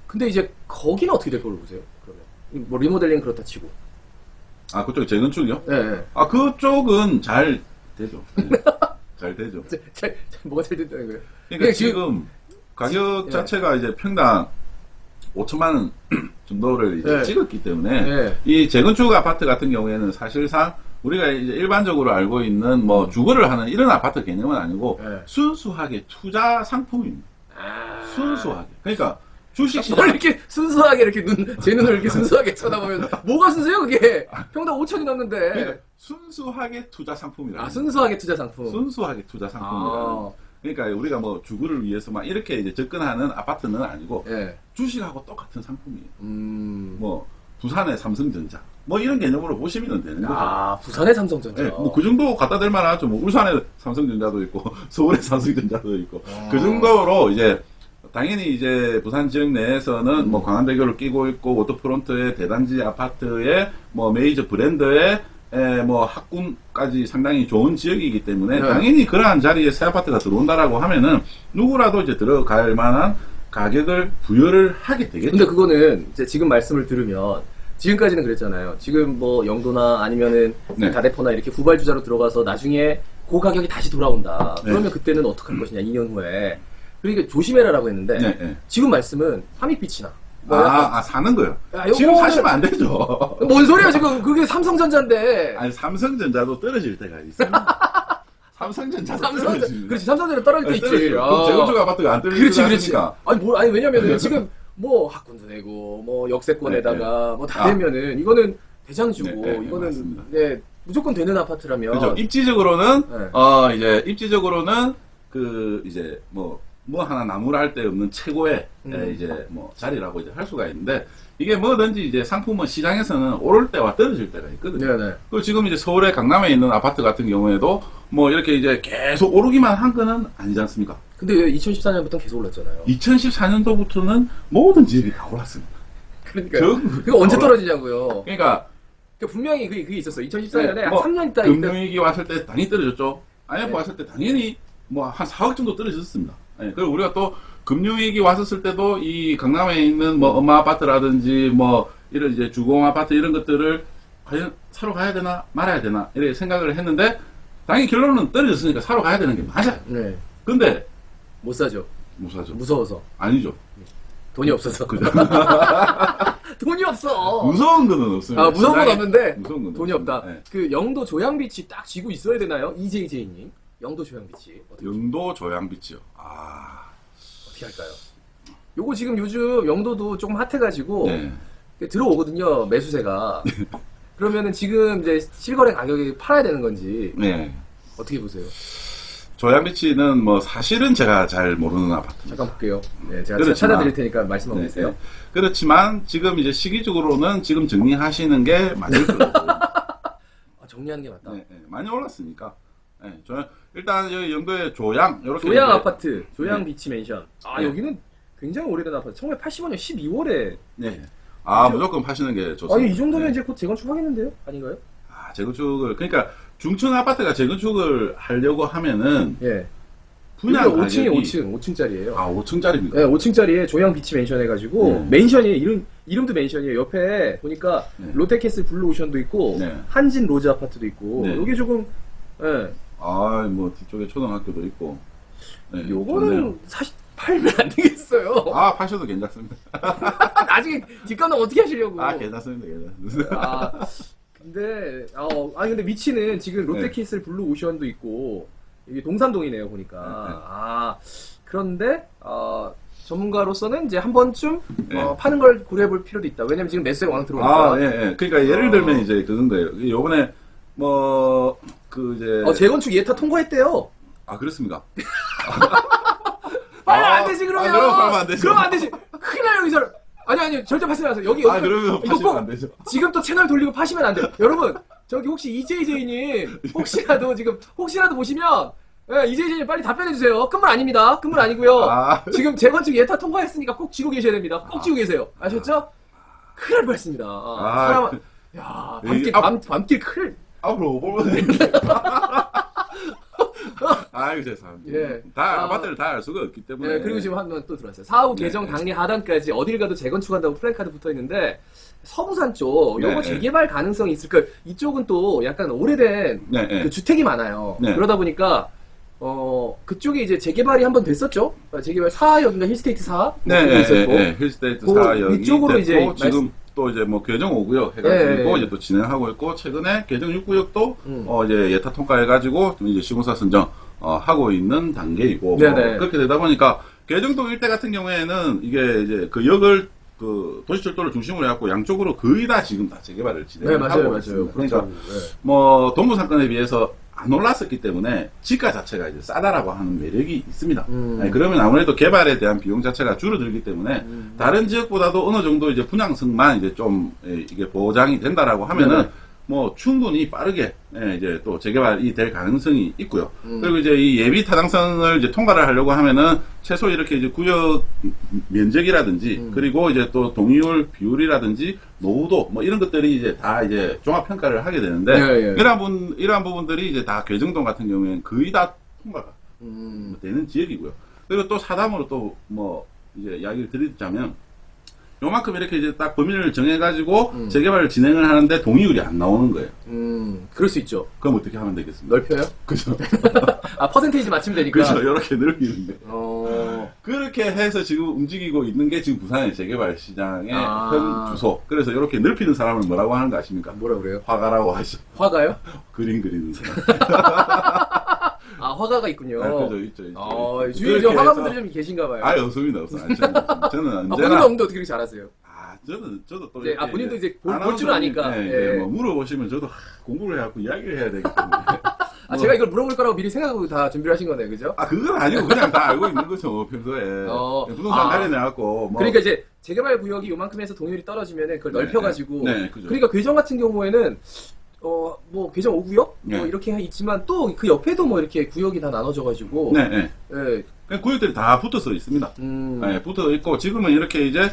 근데 이제 거기는 어떻게 될 걸로 보세요? 그러면 뭐 리모델링 그렇다 치고 아, 그쪽 재건축이요? 네, 네. 아, 그쪽은 잘 되죠. 네. 잘 되죠. 뭐가 잘 된다는 거예요? 그러니까 지금- 지금 가격 네. 자체가 이제 평당 5천만 원 정도를 이제 네. 찍었기 때문에 네. 이 재건축 아파트 같은 경우에는 사실상 우리가 이제 일반적으로 알고 있는 뭐 주거를 하는 이런 아파트 개념은 아니고 네. 순수하게 투자 상품입니다. 아... 순수하게. 그러니까 주식 시장 뭘 이렇게 순수하게 이렇게 제 눈을 이렇게 순수하게 쳐다보면 뭐가 순수해요 그게? 평당 5천이 넘는데. 그러니까 순수하게 투자 상품이라. 아 순수하게 투자 상품. 순수하게 투자 상품이라. 아. 그러니까 우리가 뭐 주거를 위해서 막 이렇게 이제 접근하는 아파트는 아니고 예. 주식하고 똑같은 상품이에요. 음. 뭐 부산의 삼성전자 뭐 이런 개념으로 보시면 되는 거죠. 아 부산의 삼성전자. 네, 뭐 그 정도 갖다 댈 만하죠. 뭐 울산의 삼성전자도 있고 서울의 삼성전자도 있고 그 정도로 이제 당연히 이제 부산 지역 내에서는 뭐 광안대교를 끼고 있고 워터프론트의 대단지 아파트의 뭐 메이저 브랜드의 뭐 학군까지 상당히 좋은 지역이기 때문에 네. 당연히 그러한 자리에 새 아파트가 들어온다라고 하면은 누구라도 이제 들어갈 만한 가격을 부여를 하게 되겠죠. 근데 그거는 이제 지금 말씀을 들으면 지금까지는 그랬잖아요. 지금 뭐 영도나 아니면은 네. 다대포나 이렇게 후발주자로 들어가서 나중에 그 가격이 다시 돌아온다. 네. 그러면 그때는 어떻게 할 것이냐 2년 후에. 그러니까 조심해라라고 했는데 네, 네. 지금 말씀은 삼익빛이나 뭐 약간 사는 거요. 야, 요거는- 지금 사시면 안 되죠. 뭔 소리야 지금 그게 삼성전자인데. 아니 삼성전자도 떨어질 때가 있습니다. 삼성전자도 떨어집니다. 그렇지 삼성전자 떨어질 때 있지. 떨어지죠. 그럼 재건축 아파트가 안 떨어질 그렇지 때 그렇지. 않습니까? 아니 왜냐면은 지금 뭐 학군도 내고 뭐 역세권에다가 뭐 다 아. 되면은 이거는 대장주고 네, 네, 이거는 맞습니다. 네 무조건 되는 아파트라면. 그죠. 입지적으로는 네. 이제 입지적으로는 그 이제 뭐 하나 나무랄 데 없는 최고의 이제 뭐 자리라고 이제 할 수가 있는데 이게 뭐든지 이제 상품은 시장에서는 오를 때와 떨어질 때가 있거든요. 네네. 그리고 지금 이제 서울의 강남에 있는 아파트 같은 경우에도 뭐 이렇게 이제 계속 오르기만 한 거는 아니지 않습니까? 근데 2014년부터 계속 올랐잖아요. 2014년도부터는 모든 지역이 다 올랐습니다. 그러니까 전부 그거 언제 다 떨어지냐고요. 그러니까 그러니까 분명히 그게 있었어. 2014년에 네, 한 뭐 3년 있다 금융위기 왔을 때 당연히 떨어졌죠. IMF 네. 왔을 때 당연히 뭐 한 4억 정도 떨어졌습니다. 예, 그리고 우리가 또 금융위기 왔었을 때도 이 강남에 있는 뭐 엄마 아파트라든지 뭐 이런 이제 주공 아파트 이런 것들을 과연 사러 가야 되나 말아야 되나 이렇게 생각을 했는데 당연히 결론은 떨어졌으니까 사러 가야 되는 게 맞아요. 네. 근데 못 사죠. 못 사죠. 무서워서. 아니죠. 돈이 없어서. 그죠. 돈이 없어. 무서운 거는 없습니다. 아, 무서운 건 시장에 없는데 무서운 건 돈이 없습니다. 없다. 예. 그 영도 조양비치 딱 지고 있어야 되나요? EJJ님. 영도 조양비치. 영도 조양비치요. 어떻게 할까요? 요거 지금 요즘 영도도 조금 핫해가지고 네. 들어오거든요. 매수세가. 그러면은 지금 이제 실거래 가격이 팔아야 되는 건지 네. 어떻게 보세요? 조양비치는 뭐 사실은 제가 잘 모르는 아파트. 잠깐 볼게요. 네, 제가 그렇지만- 찾아드릴 테니까 말씀하고 네, 계세요. 네. 그렇지만 지금 이제 시기적으로는 지금 정리하시는 게 맞을 거고. 아, 정리하는 게 맞다. 네, 네. 많이 올랐으니까. 네, 일단 여기 영도에 조양 이렇게 조양 이제- 아파트, 조양 네. 비치 맨션. 아, 네. 여기는 굉장히 오래된 아파트. 1985년 12월에. 네. 아 무조건 파시는 게 좋습니다. 아니, 이 정도면 네. 이제 곧 재건축하겠는데요? 아닌가요? 아, 재건축을 그러니까 중층 아파트가 재건축을 하려고 하면은 예. 분양 여기가 5층이 가격이 5층짜리예요. 아 5층짜리입니까? 네, 5층짜리에 조양 비치 맨션 해가지고 맨션이 이름도 맨션이에요. 옆에 보니까 네. 롯데캐슬 블루오션도 있고 네. 한진 로즈 아파트도 있고 네. 여기 조금 예, 아 뭐 뒤쪽에 초등학교도 있고. 네, 좋네요. 요거는 사실 팔면 안 되겠어요. 아 파셔도 괜찮습니다. 나중에 뒷감당 어떻게 하시려고? 아 괜찮습니다. 괜찮습니다. 아, 근데 아니 근데 위치는 지금 네. 롯데캐슬 블루오션도 있고 이게 동산동이네요 보니까. 네. 아 그런데 전문가로서는 이제 한 번쯤 네. 파는 걸 고려해볼 필요도 있다. 왜냐면 지금 매수가 왕 들어오니까. 아, 예, 예. 그러니까 예를 들면 이제 그런 거예요. 요번에 뭐 그 이제 재건축 예타 통과했대요. 아 그렇습니까? 빨리 아, 안 되지 그러면. 아, 그러면 팔면 안 되죠. 그러면 안 되지. 큰일 나요 이 사람. 아니 절대 파시면 안 돼요. 여기 아 그러면 이거 파시면 꼭 안 되죠. 지금 또 채널 돌리고 파시면 안 돼요. 여러분 저기 혹시 이재희님 혹시라도 보시면 이재희님 빨리 답변해 주세요. 끝물 아닙니다. 끝물 아니고요. 아. 지금 재건축 예타 통과했으니까 꼭 지고 계셔야 됩니다. 꼭 지고 계세요. 아셨죠? 큰일 날 뻔했습니다. 아, 야 여기 밤길 큰일. 앞으로 보면 아이고 죄송합니다. 예. 다 아. 아파트를 다 알 수가 없기 때문에. 네, 그리고 지금 한 번 또 들어왔어요. 사후 네. 개정 당리 하단까지 어딜 가도 재건축한다고 플랜카드 붙어 있는데 서부산 쪽 요거 네. 재개발 가능성이 있을 거예요. 이쪽은 또 약간 오래된 네, 네. 그 주택이 많아요. 네. 그러다 보니까 그쪽에 이제 재개발이 한 번 됐었죠. 재개발 4역인가 힐스테이트 4 네, 그거 네, 있었고. 네, 힐스테이트 그 4역이 이쪽으로 됐고 이제 지금 또 이제 뭐 개정 5구역 해가지고 네. 이제 또 진행하고 있고 최근에 개정 6구역도 음. 이제 예타 통과해가지고 좀 이제 시공사 선정 하고 있는 단계이고 네, 뭐 네. 그렇게 되다 보니까 개정동 일대 같은 경우에는 이게 이제 그 역을 그 도시철도를 중심으로 해갖고 양쪽으로 거의 다 지금 다 재개발을 네, 진행하고 맞아요. 있습니다. 그렇죠. 그러니까 뭐 동부상권에 비해서 안 올랐었기 때문에 지가 자체가 이제 싸다라고 하는 매력이 있습니다. 네, 그러면 아무래도 개발에 대한 비용 자체가 줄어들기 때문에 다른 지역보다도 어느 정도 이제 분양성만 이제 좀 이게 보장이 된다라고 하면은 네. 뭐 충분히 빠르게 이제 또 재개발이 될 가능성이 있고요. 그리고 이제 이 예비 타당성을 이제 통과를 하려고 하면은 최소 이렇게 이제 구역 면적이라든지 그리고 이제 또 동의율 비율이라든지 노후도 뭐 이런 것들이 이제 다 이제 종합 평가를 하게 되는데 예, 예. 이러한 부분들이 이제 다 개정동 같은 경우에는 거의 다 통과가 되는 지역이고요. 그리고 또 사담으로 또 뭐 이제 이야기를 드리자면 요만큼 이렇게 이제 딱 범위를 정해가지고 재개발을 진행을 하는데 동의율이 안 나오는 거예요. 그럴 수 있죠. 그럼 어떻게 하면 되겠습니까? 넓혀요? 그죠? 퍼센테이지 맞추면 되니까. 그죠? 이렇게 넓히는데. 어, 그렇게 해서 지금 움직이고 있는 게 지금 부산의 재개발 시장의 아. 현 주소. 그래서 이렇게 넓히는 사람을 뭐라고 하는 거 아십니까? 뭐라 그래요? 화가라고 하죠. 화가요? 그림 그리는 사람. 아, 화가가 있군요. 그죠, 있죠, 있죠. 주위에 저 화가분들이 좀 계신가 봐요. 아예 없습니다, 없어요. 저는 언제나. 본인도 없는데 어떻게 그렇게 잘하세요? 저도 또. 이제, 이렇게 본인도 이제 볼 줄 아나운서님, 아니까. 네, 예. 뭐 물어보시면 저도 공부를 해갖고 이야기를 해야 되기 때문에. 제가 이걸 물어볼 거라고 미리 생각하고 다 준비를 하신 거네요, 그죠? 그건 아니고 그냥 다 알고 있는 거죠, 평소에. 부동산 관련해갖고. 뭐. 그러니까 이제 재개발 구역이 요만큼 해서 동률이 떨어지면은 그걸 네, 넓혀가지고. 네, 그죠. 그러니까 괴정 같은 경우에는 뭐 괴정 5구역 네. 뭐 이렇게 있지만 또 그 옆에도 뭐 이렇게 구역이 다 나눠져가지고. 네, 네. 예. 그냥 구역들이 다 붙어서 있습니다. 네, 붙어 있고 지금은 이렇게 이제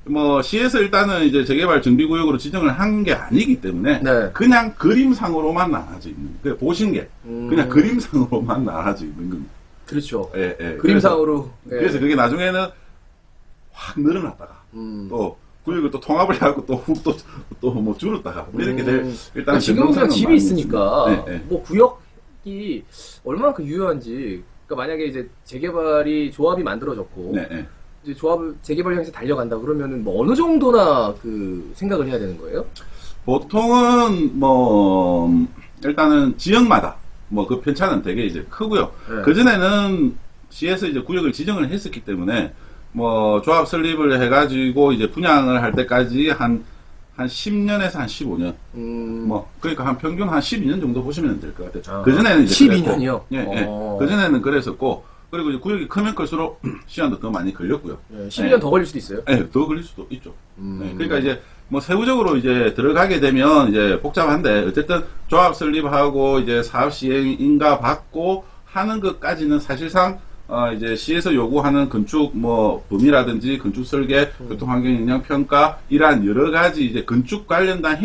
뭐 시에서 일단은 이제 재개발 준비구역으로 지정을 한 게 아니기 때문에 네. 그냥 그림상으로만 나눠져 있는 거예요. 보신 게 그냥 그림상으로만 나눠져 있는 겁니다. 그렇죠. 예, 예. 그림상으로. 그래서 그게 나중에는 확 늘어났다가 또 구역을 또 통합을 해갖고 또 훅 또 뭐 줄었다가 뭐 이렇게 될 일단 그러니까 지금은 그냥 집이 많이 있으니까 있습니다. 네, 네. 뭐 구역이 얼마나 그 유효한지. 그러니까 만약에 이제 재개발이 조합이 만들어졌고 네, 네. 이제 재개발 향해서 달려간다 그러면은 뭐 어느 정도나 그 생각을 해야 되는 거예요? 보통은 뭐 일단은 지역마다 뭐 그 편차는 되게 이제 크고요. 네. 그 전에는 시에서 이제 구역을 지정을 했었기 때문에 뭐 조합 설립을 해가지고 이제 분양을 할 때까지 한 한 10년에서 한 15년. 뭐, 그러니까 한 평균 한 12년 정도 보시면 될 것 같아요. 그전에는 이제. 12년이요? 예, 예. 그전에는 그랬었고, 그리고 이제 구역이 크면 클수록 시간도 더 많이 걸렸고요. 12년 더 걸릴 수도 있어요? 예, 더 걸릴 수도 있죠. 네, 그러니까 이제 뭐 세부적으로 이제 들어가게 되면 이제 복잡한데, 어쨌든 조합 설립하고 이제 사업 시행 인가 받고 하는 것까지는 사실상 이제 시에서 요구하는 건축 뭐 범위라든지 건축 설계, 교통환경 영향 평가 이러한 여러 가지 이제 건축 관련된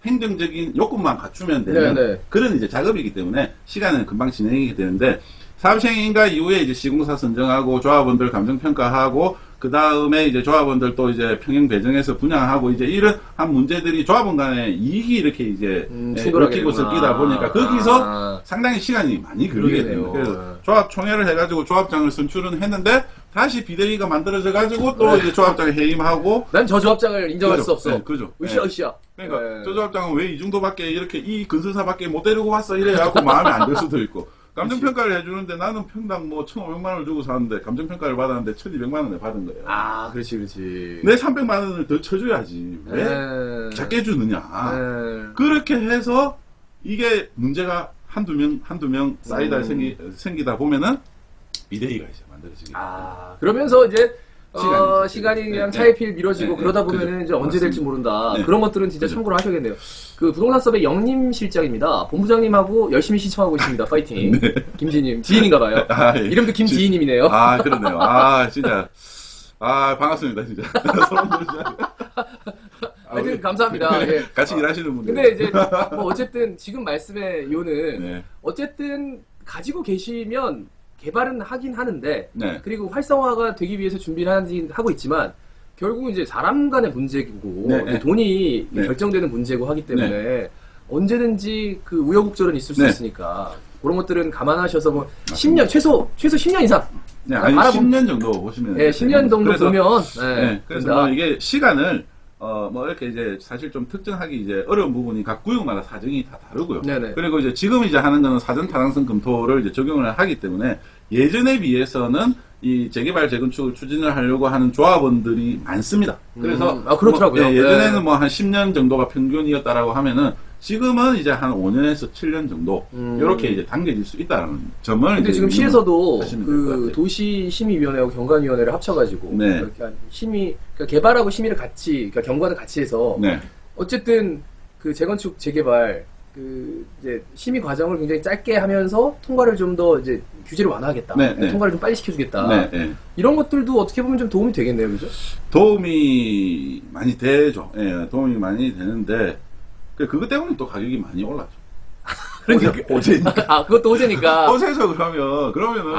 행정적인 요건만 갖추면 되는 네네. 그런 이제 작업이기 때문에 시간은 금방 진행이 되는데, 사업 시행 인가 이후에 이제 시공사 선정하고 조합원들 감정 평가하고 그 다음에 이제 조합원들 또 이제 평형 배정해서 분양하고 이제 이런 한 문제들이 조합원 간의 이익이 이렇게 이제 얽히고 섞이다 보니까 거기서 상당히 시간이 많이 걸리게 돼요. 그래서 조합 총회를 해가지고 조합장을 선출은 했는데 다시 비대위가 만들어져 가지고 또 이제 조합장에 해임하고 난 저 조합장을 인정할 수 없어. 네, 그죠. 으쌰. 그러니까 저 조합장은 왜 이 정도밖에 이렇게 이 건설사밖에 못 데리고 왔어 이래갖고 마음에 안 들 수도 있고. 감정평가를 해주는데 나는 평당 뭐 1,500만 원을 주고 샀는데 감정평가를 받았는데 1,200만 원을 받은 거예요. 아, 그렇지. 내 300만 원을 더 쳐줘야지. 왜 작게 주느냐. 그렇게 해서 이게 문제가 한두 명 쌓이다 생기다 보면은 비대위가 이제 만들어지게. 그러면서 이제 시간이 네, 그냥 네. 차일피일 미뤄지고 네, 그러다 그죠. 보면은 이제 언제 될지 모른다. 네. 그런 것들은 진짜 그죠. 참고로 하셔야겠네요. 그 부동산 서베이 영림 실장입니다. 본부장님하고 열심히 시청하고 있습니다. 파이팅. 김지희님. 지인인가봐요. 예. 이름도 김지희님이네요. 그러네요. 진짜. 반갑습니다, 진짜. 소름 돋으시네. 하여튼 감사합니다. 예. 같이 일하시는 분들. 근데 이제 뭐 어쨌든 지금 말씀의 이유는 네. 어쨌든 가지고 계시면 개발은 하긴 하는데 네. 그리고 활성화가 되기 위해서 준비를 하고 있지만 결국은 이제 사람 간의 문제고 네. 돈이 네. 결정되는 문제고 하기 때문에 언제든지 그 우여곡절은 있을 수 네. 있으니까 그런 것들은 감안하셔서 뭐 10년 최소 10년 이상 네, 아니, 10년 정도 보시면. 네, 10년 정도 그래서, 보면 네, 그래서 된다. 뭐 이게 시간을 뭐 이렇게 이제 사실 좀 특정하기 이제 어려운 부분이 각 구역마다 사정이 다 다르고요. 네네. 그리고 이제 지금 이제 하는 거는 사전 타당성 검토를 이제 적용을 하기 때문에 예전에 비해서는 이 재개발 재건축을 추진을 하려고 하는 조합원들이 많습니다. 그래서 그렇더라고요. 뭐, 예전에는 뭐 한 10년 정도가 평균이었다라고 하면은 지금은 이제 한 5년에서 7년 정도 이렇게 이제 당겨질 수 있다는 점을. 근데 이제 지금 시에서도 하시면 될것 같아요. 그 도시심의위원회하고 경관위원회를 합쳐가지고 네. 그러니까 그러니까 개발하고 심의를 같이 그러니까 경관을 같이 해서 네. 어쨌든 그 재건축 재개발 그 이제 심의 과정을 굉장히 짧게 하면서 통과를 좀 더 이제 규제를 완화하겠다. 네, 네. 통과를 좀 빨리 시켜주겠다. 네, 네. 이런 것들도 어떻게 보면 좀 도움이 되겠네요, 그죠? 도움이 많이 되죠. 예, 도움이 많이 되는데 그것 때문에 또 가격이 많이 올랐죠. 호재니까. 그것도 호재니까. 호재에서 그러면은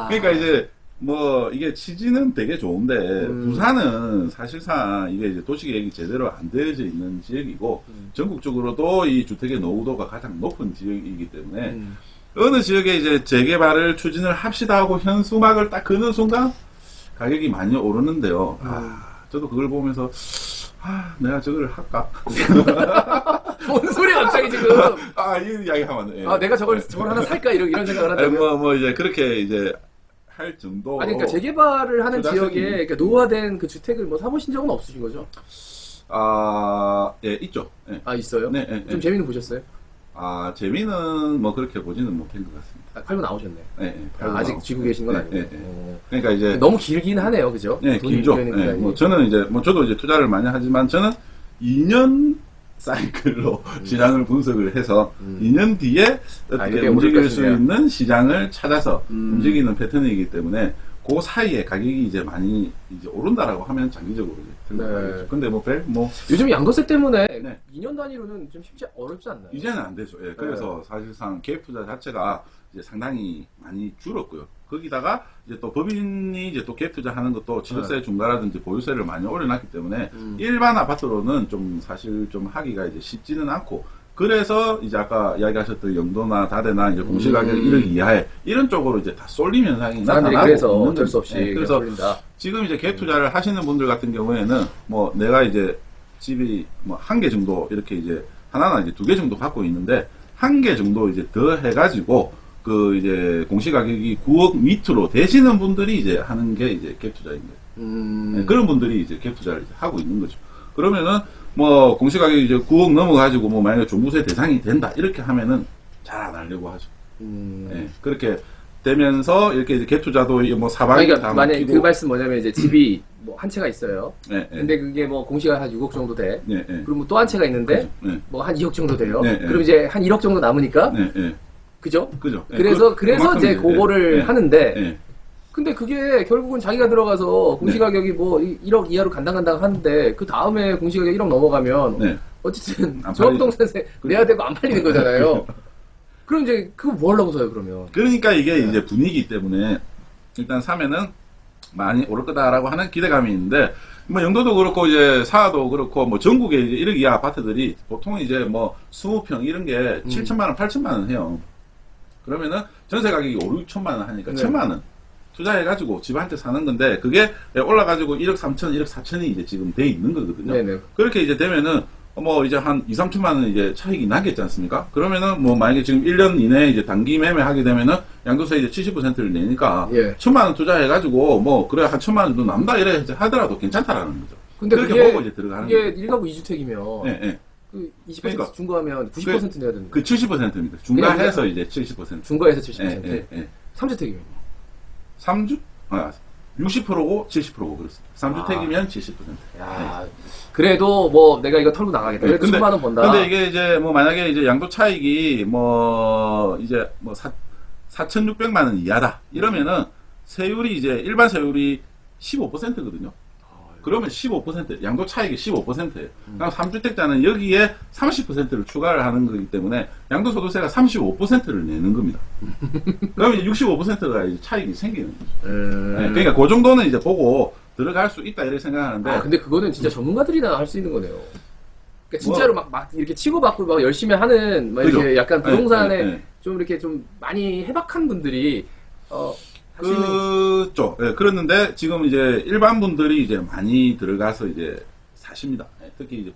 그러니까 이제 뭐 이게 취지는 되게 좋은데 부산은 사실상 이게 이제 도시계획이 제대로 안 되어져 있는 지역이고 전국적으로도 이 주택의 노후도가 가장 높은 지역이기 때문에 어느 지역에 이제 재개발을 추진을 합시다 하고 현수막을 딱 그는 순간 가격이 많이 오르는데요. 저도 그걸 보면서 내가 저걸 할까? 뭔 소리야 갑자기 지금? 이 이야기 하면 예. 내가 저걸 하나 살까 이런 생각을 한다고요? 뭐 이제 그렇게 이제 할 정도. 그러니까 재개발을 하는 투자성이- 지역에 그러니까 노후화된 그 주택을 뭐 사보신 적은 없으신 거죠? 예, 있죠. 예. 있어요? 네, 예, 좀 예. 재미는 보셨어요? 재미는 뭐 그렇게 보지는 못한 것 같습니다. 팔고 나오셨네. 예, 예. 아직 쥐고 계신 건 예, 아니고. 예, 예. 그러니까 이제 너무 길긴 하네요, 그죠? 네, 돈이 길죠. 들어있는 예, 기간이. 뭐 저는 이제 뭐 저도 이제 투자를 많이 하지만 저는 2년 사이클로 시장을 분석을 해서 2년 뒤에 어떻게 이게 움직일 오를 수 것이냐. 있는 시장을 찾아서 움직이는 패턴이기 때문에 그 사이에 가격이 이제 많이 이제 오른다라고 하면 장기적으로 이제 들어가겠죠. 네. 근데 뭐 요즘 양도세 때문에 네. 2년 단위로는 좀 쉽지 어렵지 않나요? 이제는 안 되죠. 예, 그래서 사실상 개입 투자 자체가 이제 상당히 많이 줄었고요. 거기다가 이제 또 법인이 이제 또 개입 투자하는 것도 취득세 중과라든지 보유세를 많이 올려놨기 때문에 일반 아파트로는 좀 사실 좀 하기가 이제 쉽지는 않고 그래서 이제 아까 이야기하셨던 영도나 다대나 이제 공시가격 1억 이하에 이런 쪽으로 이제 다 쏠림 현상이 사람들이 나타나고 그래서 있는 어쩔 수 거죠. 없이 예, 그래서 걸린다. 지금 이제 개입 투자를 하시는 분들 같은 경우에는 뭐 내가 이제 집이 뭐 한 개 정도 이렇게 이제 하나나 이제 2개 정도 갖고 있는데 한 개 정도 이제 더 해가지고 그 이제 공시가격이 9억 밑으로 되시는 분들이 이제 하는 게 이제 갭 투자인 거예요. 네, 그런 분들이 이제 갭 투자를 이제 하고 있는 거죠. 그러면은 뭐 공시가격이 이제 9억 넘어가지고 뭐 만약에 종부세 대상이 된다 이렇게 하면은 잘 안 하려고 하죠. 예, 그렇게 되면서 이렇게 이제 갭투자도 뭐 사방이 그러니까 다 만약에 막히고. 그 말씀 뭐냐면 이제 집이 뭐 한 채가 있어요. 예, 예. 근데 그게 뭐 공시가 한 6억 정도 돼. 예, 예. 그리고 또 한 채가 있는데 예. 뭐 한 2억 정도 돼요. 네, 네. 그럼 이제 한 1억 정도 남으니까 예, 예. 그죠? 그죠. 예, 그래서 그만큼 이제 그거를 예, 하는데 예. 근데 그게 결국은 자기가 들어가서 공시가격이 뭐 1억 이하로 간당간당 하는데 그 다음에 공시가격 1억 넘어가면 네. 어쨌든 안 조합부동산세 내야 되고 안 팔리는 거잖아요. 그럼 이제 그거 뭐 하려고 사요 그러면? 그러니까 이게 이제 분위기 때문에 일단 사면은 많이 오를 거다라고 하는 기대감이 있는데 뭐 영도도 그렇고 이제 사도 그렇고 뭐 전국에 이제 1억 이하 아파트들이 보통 이제 뭐 20평 이런 게 7천만 원, 8천만 원 해요. 그러면은 전세 가격이 5, 6천만 원 하니까 네. 1천만 원 투자해가지고 집 한 채 사는 건데 그게 올라가지고 1억 3천, 1억 4천이 이제 지금 돼 있는 거거든요. 네네. 그렇게 이제 되면은 뭐 이제 한 2, 3천만 원 이제 차익이 나겠지 않습니까? 그러면은 뭐 만약에 지금 1년 이내에 이제 단기 매매하게 되면은 양도세 이제 70%를 내니까 예. 1천만 원 투자해가지고 뭐 그래 한 1천만 원 정도 남다 이래 하더라도 괜찮다라는 거죠. 근데 그렇게 그게 보고 이제 들어가는 이게 거죠. 1가구 2주택이면 예, 예. 그 20% 그러니까. 중과하면 90% 내야 되는 그 거예요. 70%입니다. 중과해서 이제 70%. 중과해서 70%. 예, 예, 예. 3주택이면 3주? 60%고 70%고 그렇습니다. 3주택이면 70%. 야, 그래도 뭐 내가 이거 털고 나가겠다. 네, 그래도 10만 원 번다. 근데 이게 이제 뭐 만약에 이제 양도 차익이 뭐 이제 뭐 4,600만 원 이하다. 이러면은 세율이 이제 일반 세율이 15%거든요. 그러면 15% 양도 차익이 15%예요. 그럼 3주택자는 여기에 30%를 추가를 하는 거기 때문에 양도소득세가 35%를 내는 겁니다. 그러면 이제 65%가 이제 차익이 생기는 거죠. 네, 그러니까 그 정도는 이제 보고 들어갈 수 있다 이렇게 생각하는데 아, 근데 그거는 진짜 전문가들이나 할 수 있는 거네요. 그러니까 진짜로 막 이렇게 치고받고 막 열심히 하는 막 그죠. 이렇게 약간 부동산에 네. 좀 이렇게 좀 많이 해박한 분들이 할 수 있는 그죠. 예, 그랬는데 지금 이제 일반 분들이 이제 많이 들어가서 이제 사십니다. 예, 특히 이제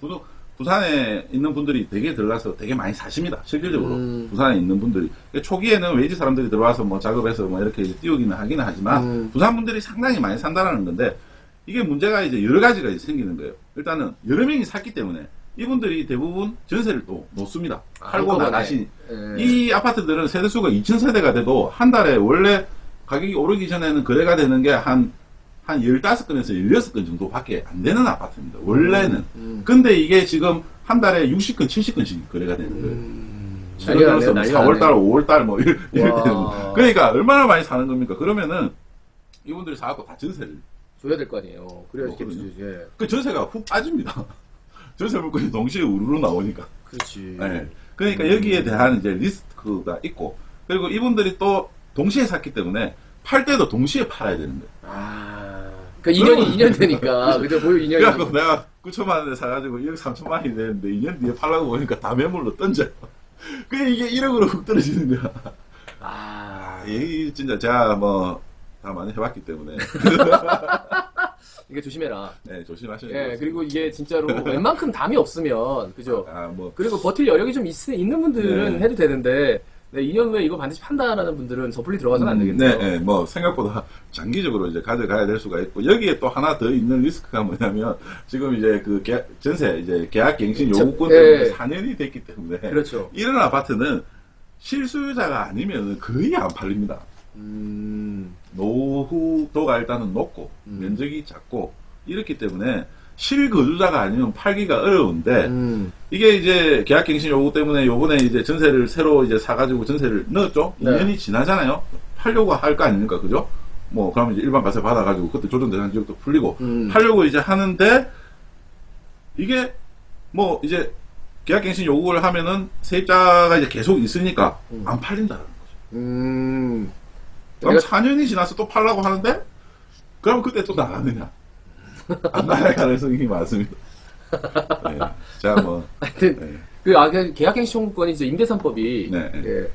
부산에 있는 분들이 되게 들어가서 되게 많이 사십니다. 실질적으로 부산에 있는 분들이 초기에는 외지 사람들이 들어와서 뭐 작업해서 뭐 이렇게 이제 띄우기는 하기는 하지만 부산 분들이 상당히 많이 산다라는 건데 이게 문제가 이제 여러 가지가 이제 생기는 거예요. 일단은 여러 명이 샀기 때문에 이분들이 대부분 전세를 또 놓습니다. 팔고 한꺼번에. 나가신 예. 이 아파트들은 세대수가 2,000세대가 돼도 한 달에 원래 가격이 오르기 전에는 거래가 되는 게 한 15건에서 16건 정도밖에 안 되는 아파트입니다. 원래는. 근데 이게 지금 한 달에 60건, 70건씩 거래가 되는 거예요. 난리가 예를 들어서 나네요, 4월달, 5월달 뭐 이렇게 와. 되는 거. 그러니까 얼마나 많이 사는 겁니까? 그러면은 이분들이 사갖고 다 전세를. 줘야 될 거 아니에요. 그래야지 그렇군요. 갭투자지. 예. 그 전세가 훅 빠집니다. 전세 물건이 동시에 우르르 나오니까. 그렇지. 네. 그러니까 여기에 대한 이제 리스크가 있고, 그리고 이분들이 또 동시에 샀기 때문에 팔 때도 동시에 팔아야 되는 거예요. 그러니까 2년이 되니까 그죠? 보유 2년이. 그래갖고 내가 9천만 원에 사가지고 2억 3천만 원이 되는데 2년 뒤에 팔라고 보니까 다 매물로 던져요. 그게 이게 1억으로 훅 떨어지는 거야. 이 진짜 제가 뭐 다 많이 해봤기 때문에. 이게 조심해라. 네, 조심하셔야 예, 돼요. 그리고 이게 진짜로 웬만큼 담이 없으면 그죠? 뭐 그리고 버틸 여력이 좀 있는 분들은 네. 해도 되는데 네, 2년 후에 이거 반드시 판다라는 분들은 섣불리 들어가서는 안 되겠네요. 네, 뭐 생각보다 장기적으로 이제 가져가야 될 수가 있고 여기에 또 하나 더 있는 리스크가 뭐냐면 지금 이제 그 전세 이제 계약갱신 요구권 때문에 4년이 됐기 때문에 그렇죠. 이런 아파트는 실수요자가 아니면 거의 안 팔립니다. 노후도가 일단은 높고 면적이 작고 이렇기 때문에 실거주자가 아니면 팔기가 어려운데 이게 이제 계약갱신 요구 때문에 요번에 이제 전세를 새로 이제 사가지고 전세를 넣었죠. 네. 2년이 지나잖아요. 팔려고 할 거 아닙니까, 그죠? 뭐 그러면 이제 일반 과세 받아가지고 그때 조정대상 지역도 풀리고 팔려고 이제 하는데 이게 뭐 이제 계약갱신 요구를 하면은 세입자가 이제 계속 있으니까 안 팔린다는 거죠. 그럼 4년이 지나서 또 팔라고 하는데 그럼 그때 또 나가느냐? 안 나갈 가능성이 많습니다. 네. 자, 뭐. 하여튼 그 계약갱신 청구권이 이제 임대산법이 네. 예,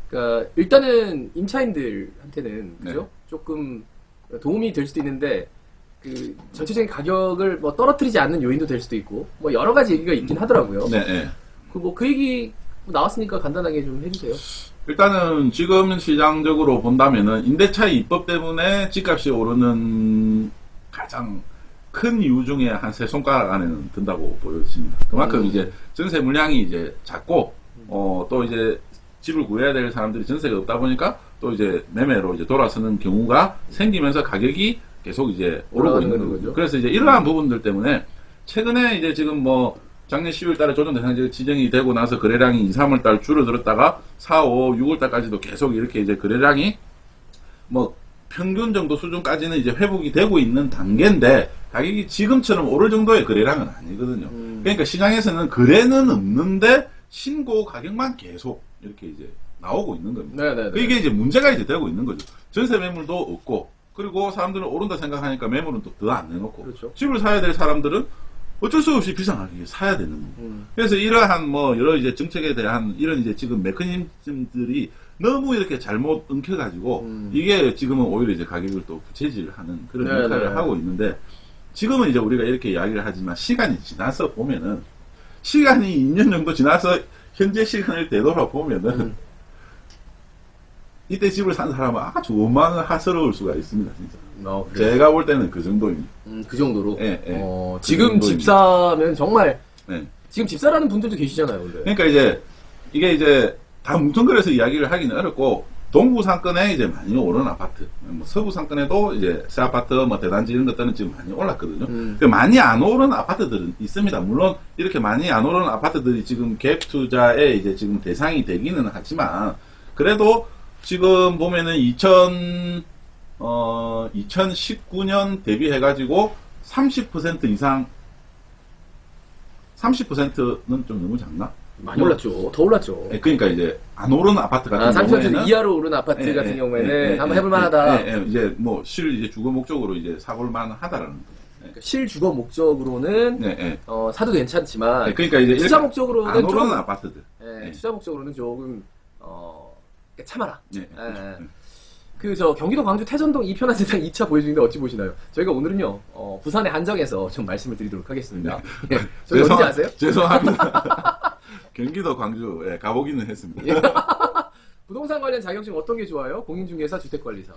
그러니까 일단은 임차인들한테는 그죠? 네. 조금 도움이 될 수도 있는데 그 전체적인 가격을 뭐 떨어뜨리지 않는 요인도 될 수도 있고 뭐 여러 가지 얘기가 있긴 하더라고요. 네, 네. 그 얘기 나왔으니까 간단하게 좀 해주세요. 일단은 지금 시장적으로 본다면은 임대차의 입법 때문에 집값이 오르는 가장 큰 이유 중에 한 세 손가락 안에는 든다고 보여집니다. 그만큼 이제 전세 물량이 이제 작고, 또 이제 집을 구해야 될 사람들이 전세가 없다 보니까 또 이제 매매로 이제 돌아서는 경우가 생기면서 가격이 계속 이제 오르고 있는 거죠. 그래서 이제 이러한 부분들 때문에 최근에 이제 지금 뭐 작년 10월 달에 조정 대상지가 지정이 되고 나서 거래량이 2, 3월 달 줄어들었다가 4, 5, 6월 달까지도 계속 이렇게 이제 거래량이 뭐 평균 정도 수준까지는 이제 회복이 되고 있는 단계인데 가격이 지금처럼 오를 정도의 거래량은 아니거든요. 그러니까 시장에서는 거래는 없는데 신고 가격만 계속 이렇게 이제 나오고 있는 겁니다. 네네네. 이게 이제 문제가 이제 되고 있는 거죠. 전세 매물도 없고, 그리고 사람들은 오른다 생각하니까 매물은 또 더 안 내놓고, 그렇죠. 집을 사야 될 사람들은 어쩔 수 없이 비싼 가격에 사야 되는 거예요. 그래서 이러한 뭐 여러 이제 정책에 대한 이런 이제 지금 메커니즘들이 너무 이렇게 잘못 엉켜가지고 이게 지금은 오히려 이제 가격을 또 부채질하는 그런 역할을 하고 있는데, 지금은 이제 우리가 이렇게 이야기를 하지만 시간이 지나서 보면은, 시간이 2년 정도 지나서 현재 시간을 되돌아보면은 이때 집을 산 사람은 아주 원망스러울 수가 있습니다, 진짜. 제가 볼 때는 그 정도입니다. 그 정도로. 예, 예. 지금 집 사면 정말 네. 지금 집 사라는 분들도 계시잖아요, 근데. 그러니까 이제 이게 이제 다 뭉뚱그려서 이야기를 하기는 어렵고, 동부 상권에 이제 많이 오른 아파트, 뭐 서부 상권에도 이제 새 아파트, 뭐 대단지 이런 것들은 지금 많이 올랐거든요. 그러니까 많이 안 오른 아파트들은 있습니다. 물론 이렇게 많이 안 오른 아파트들이 지금 갭 투자에 이제 지금 대상이 되기는 하지만, 그래도 지금 보면은 2019년 대비해가지고 30% 이상, 30%는 좀 너무 작나? 많이 올랐죠. 더 올랐죠. 그러니까 이제 안 오른 아파트 같은 경우에는 30% 이하로 오른 아파트 같은 경우에는 한번 해볼 만하다. 이제 뭐 실 이제 주거 목적으로 이제 사볼 만하다라는 거예요. 그러니까 실주거 목적으로는 사도 괜찮지만 그러니까 이제 투자 목적으로는 안 오르는 조금, 아파트들. 투자 목적으로는 조금 참아라. 네. 그 경기도 광주 태전동 이편한 세상 2차 보여주는데 어찌 보시나요? 저희가 오늘은요 부산에 한정해서 좀 말씀을 드리도록 하겠습니다. 네. 저희 어딘지 아세요? 죄송합니다. 경기도 광주에 가보기는 했습니다. 부동산 관련 자격증 어떤 게 좋아요? 공인중개사, 주택관리사.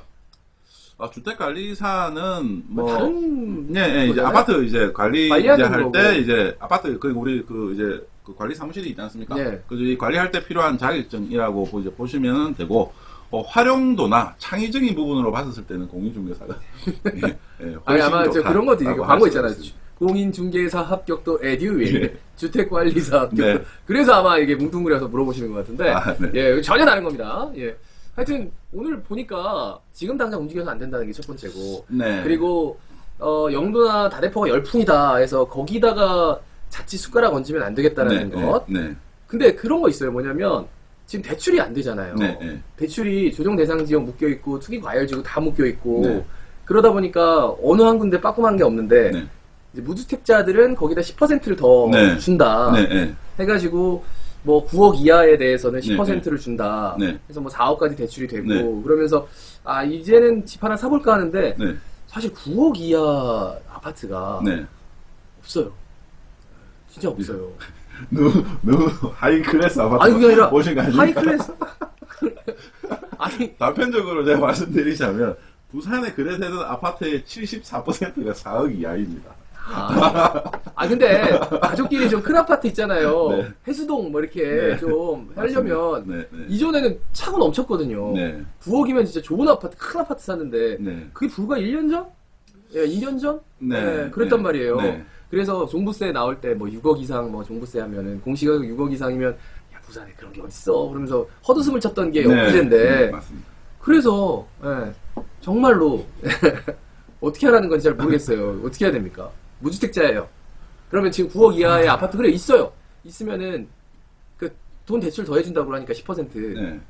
주택관리사는 뭐 다른 이제 아파트 이제 관리 이제 관리하는 할 거고. 때 이제 아파트 우리 이제 그 관리 사무실이 있지 않습니까? 네. 그래서 이 관리할 때 필요한 자격증이라고 이제 보시면 되고, 활용도나 창의적인 부분으로 봤을 때는 공인중개사가 아니 아마 저 그런 것도 있고 광고 있잖아요. 있습니다. 공인중개사 합격도 에듀윌, 네. 주택관리사 합격도. 네. 그래서 아마 이게 뭉뚱그려서 물어보시는 것 같은데, 네. 예, 전혀 다른 겁니다. 예. 하여튼 오늘 보니까 지금 당장 움직여서 안 된다는 게 첫 번째고, 네. 그리고 영도나 다대포가 열풍이다 해서 거기다가 자칫 숟가락 얹으면 안 되겠다라는 것. 네. 근데 그런 거 있어요. 뭐냐면 지금 대출이 안 되잖아요. 네. 대출이 조정 대상 지역 묶여 있고 투기 과열 지구 다 묶여 있고 네. 그러다 보니까 어느 한 군데 빠끔한 게 없는데 네. 이제 무주택자들은 거기다 10%를 더 네. 준다. 네. 해가지고 뭐 9억 이하에 대해서는 네. 10%를 준다. 네. 그래서 뭐 4억까지 대출이 되고 네. 그러면서 이제는 집 하나 사볼까 하는데 네. 사실 9억 이하 아파트가 네. 없어요. 진짜 없어요. 너무 하이 클래스 아파트 아니 그게 아니라 보신 거 아닙니까? 하이 클래스 아니 단편적으로 제가 말씀드리자면 부산에 거래되는 아파트의 74%가 4억 이하입니다. 근데 가족끼리 좀 큰 아파트 있잖아요. 네. 해수동 뭐 이렇게 네. 좀 하려면 네. 이전에는 차고 넘쳤거든요. 네. 9억이면 진짜 좋은 아파트, 큰 아파트 샀는데 네. 그게 불과 1년 전? 예, 2년 전? 네. 그랬단 네. 말이에요. 네. 그래서 종부세 나올 때 뭐 6억 이상 뭐 종부세 하면은 공시가격 6억 이상이면 야 부산에 그런 게 어딨어 그러면서 헛웃음을 쳤던 게 엊그제인데 네, 맞습니다. 그래서 정말로 어떻게 하라는 건지 잘 모르겠어요. 어떻게 해야 됩니까? 무주택자예요. 그러면 지금 9억 이하의 아파트 그래 있어요. 있으면은 그 돈 대출 더 해준다고 하니까 10%. 네.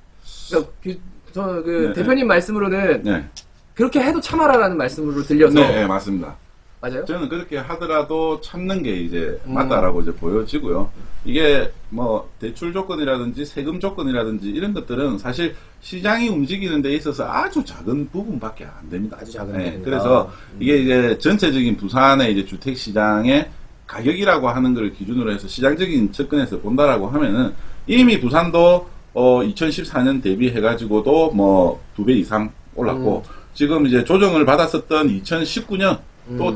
그러니까 네, 대표님 말씀으로는 네. 그렇게 해도 참아라라는 말씀으로 들려서 네, 맞습니다. 맞아요? 저는 그렇게 하더라도 참는 게 이제 맞다라고 이제 보여지고요. 이게 뭐 대출 조건이라든지 세금 조건이라든지 이런 것들은 사실 시장이 움직이는 데 있어서 아주 작은 부분밖에 안 됩니다. 아주 작은 네, 부분이다. 그래서 이게 이제 전체적인 부산의 이제 주택 시장의 가격이라고 하는 걸 기준으로 해서 시장적인 접근에서 본다라고 하면은 이미 부산도 2014년 대비해가지고도 뭐 2배 이상 올랐고 지금 이제 조정을 받았었던 2019년 또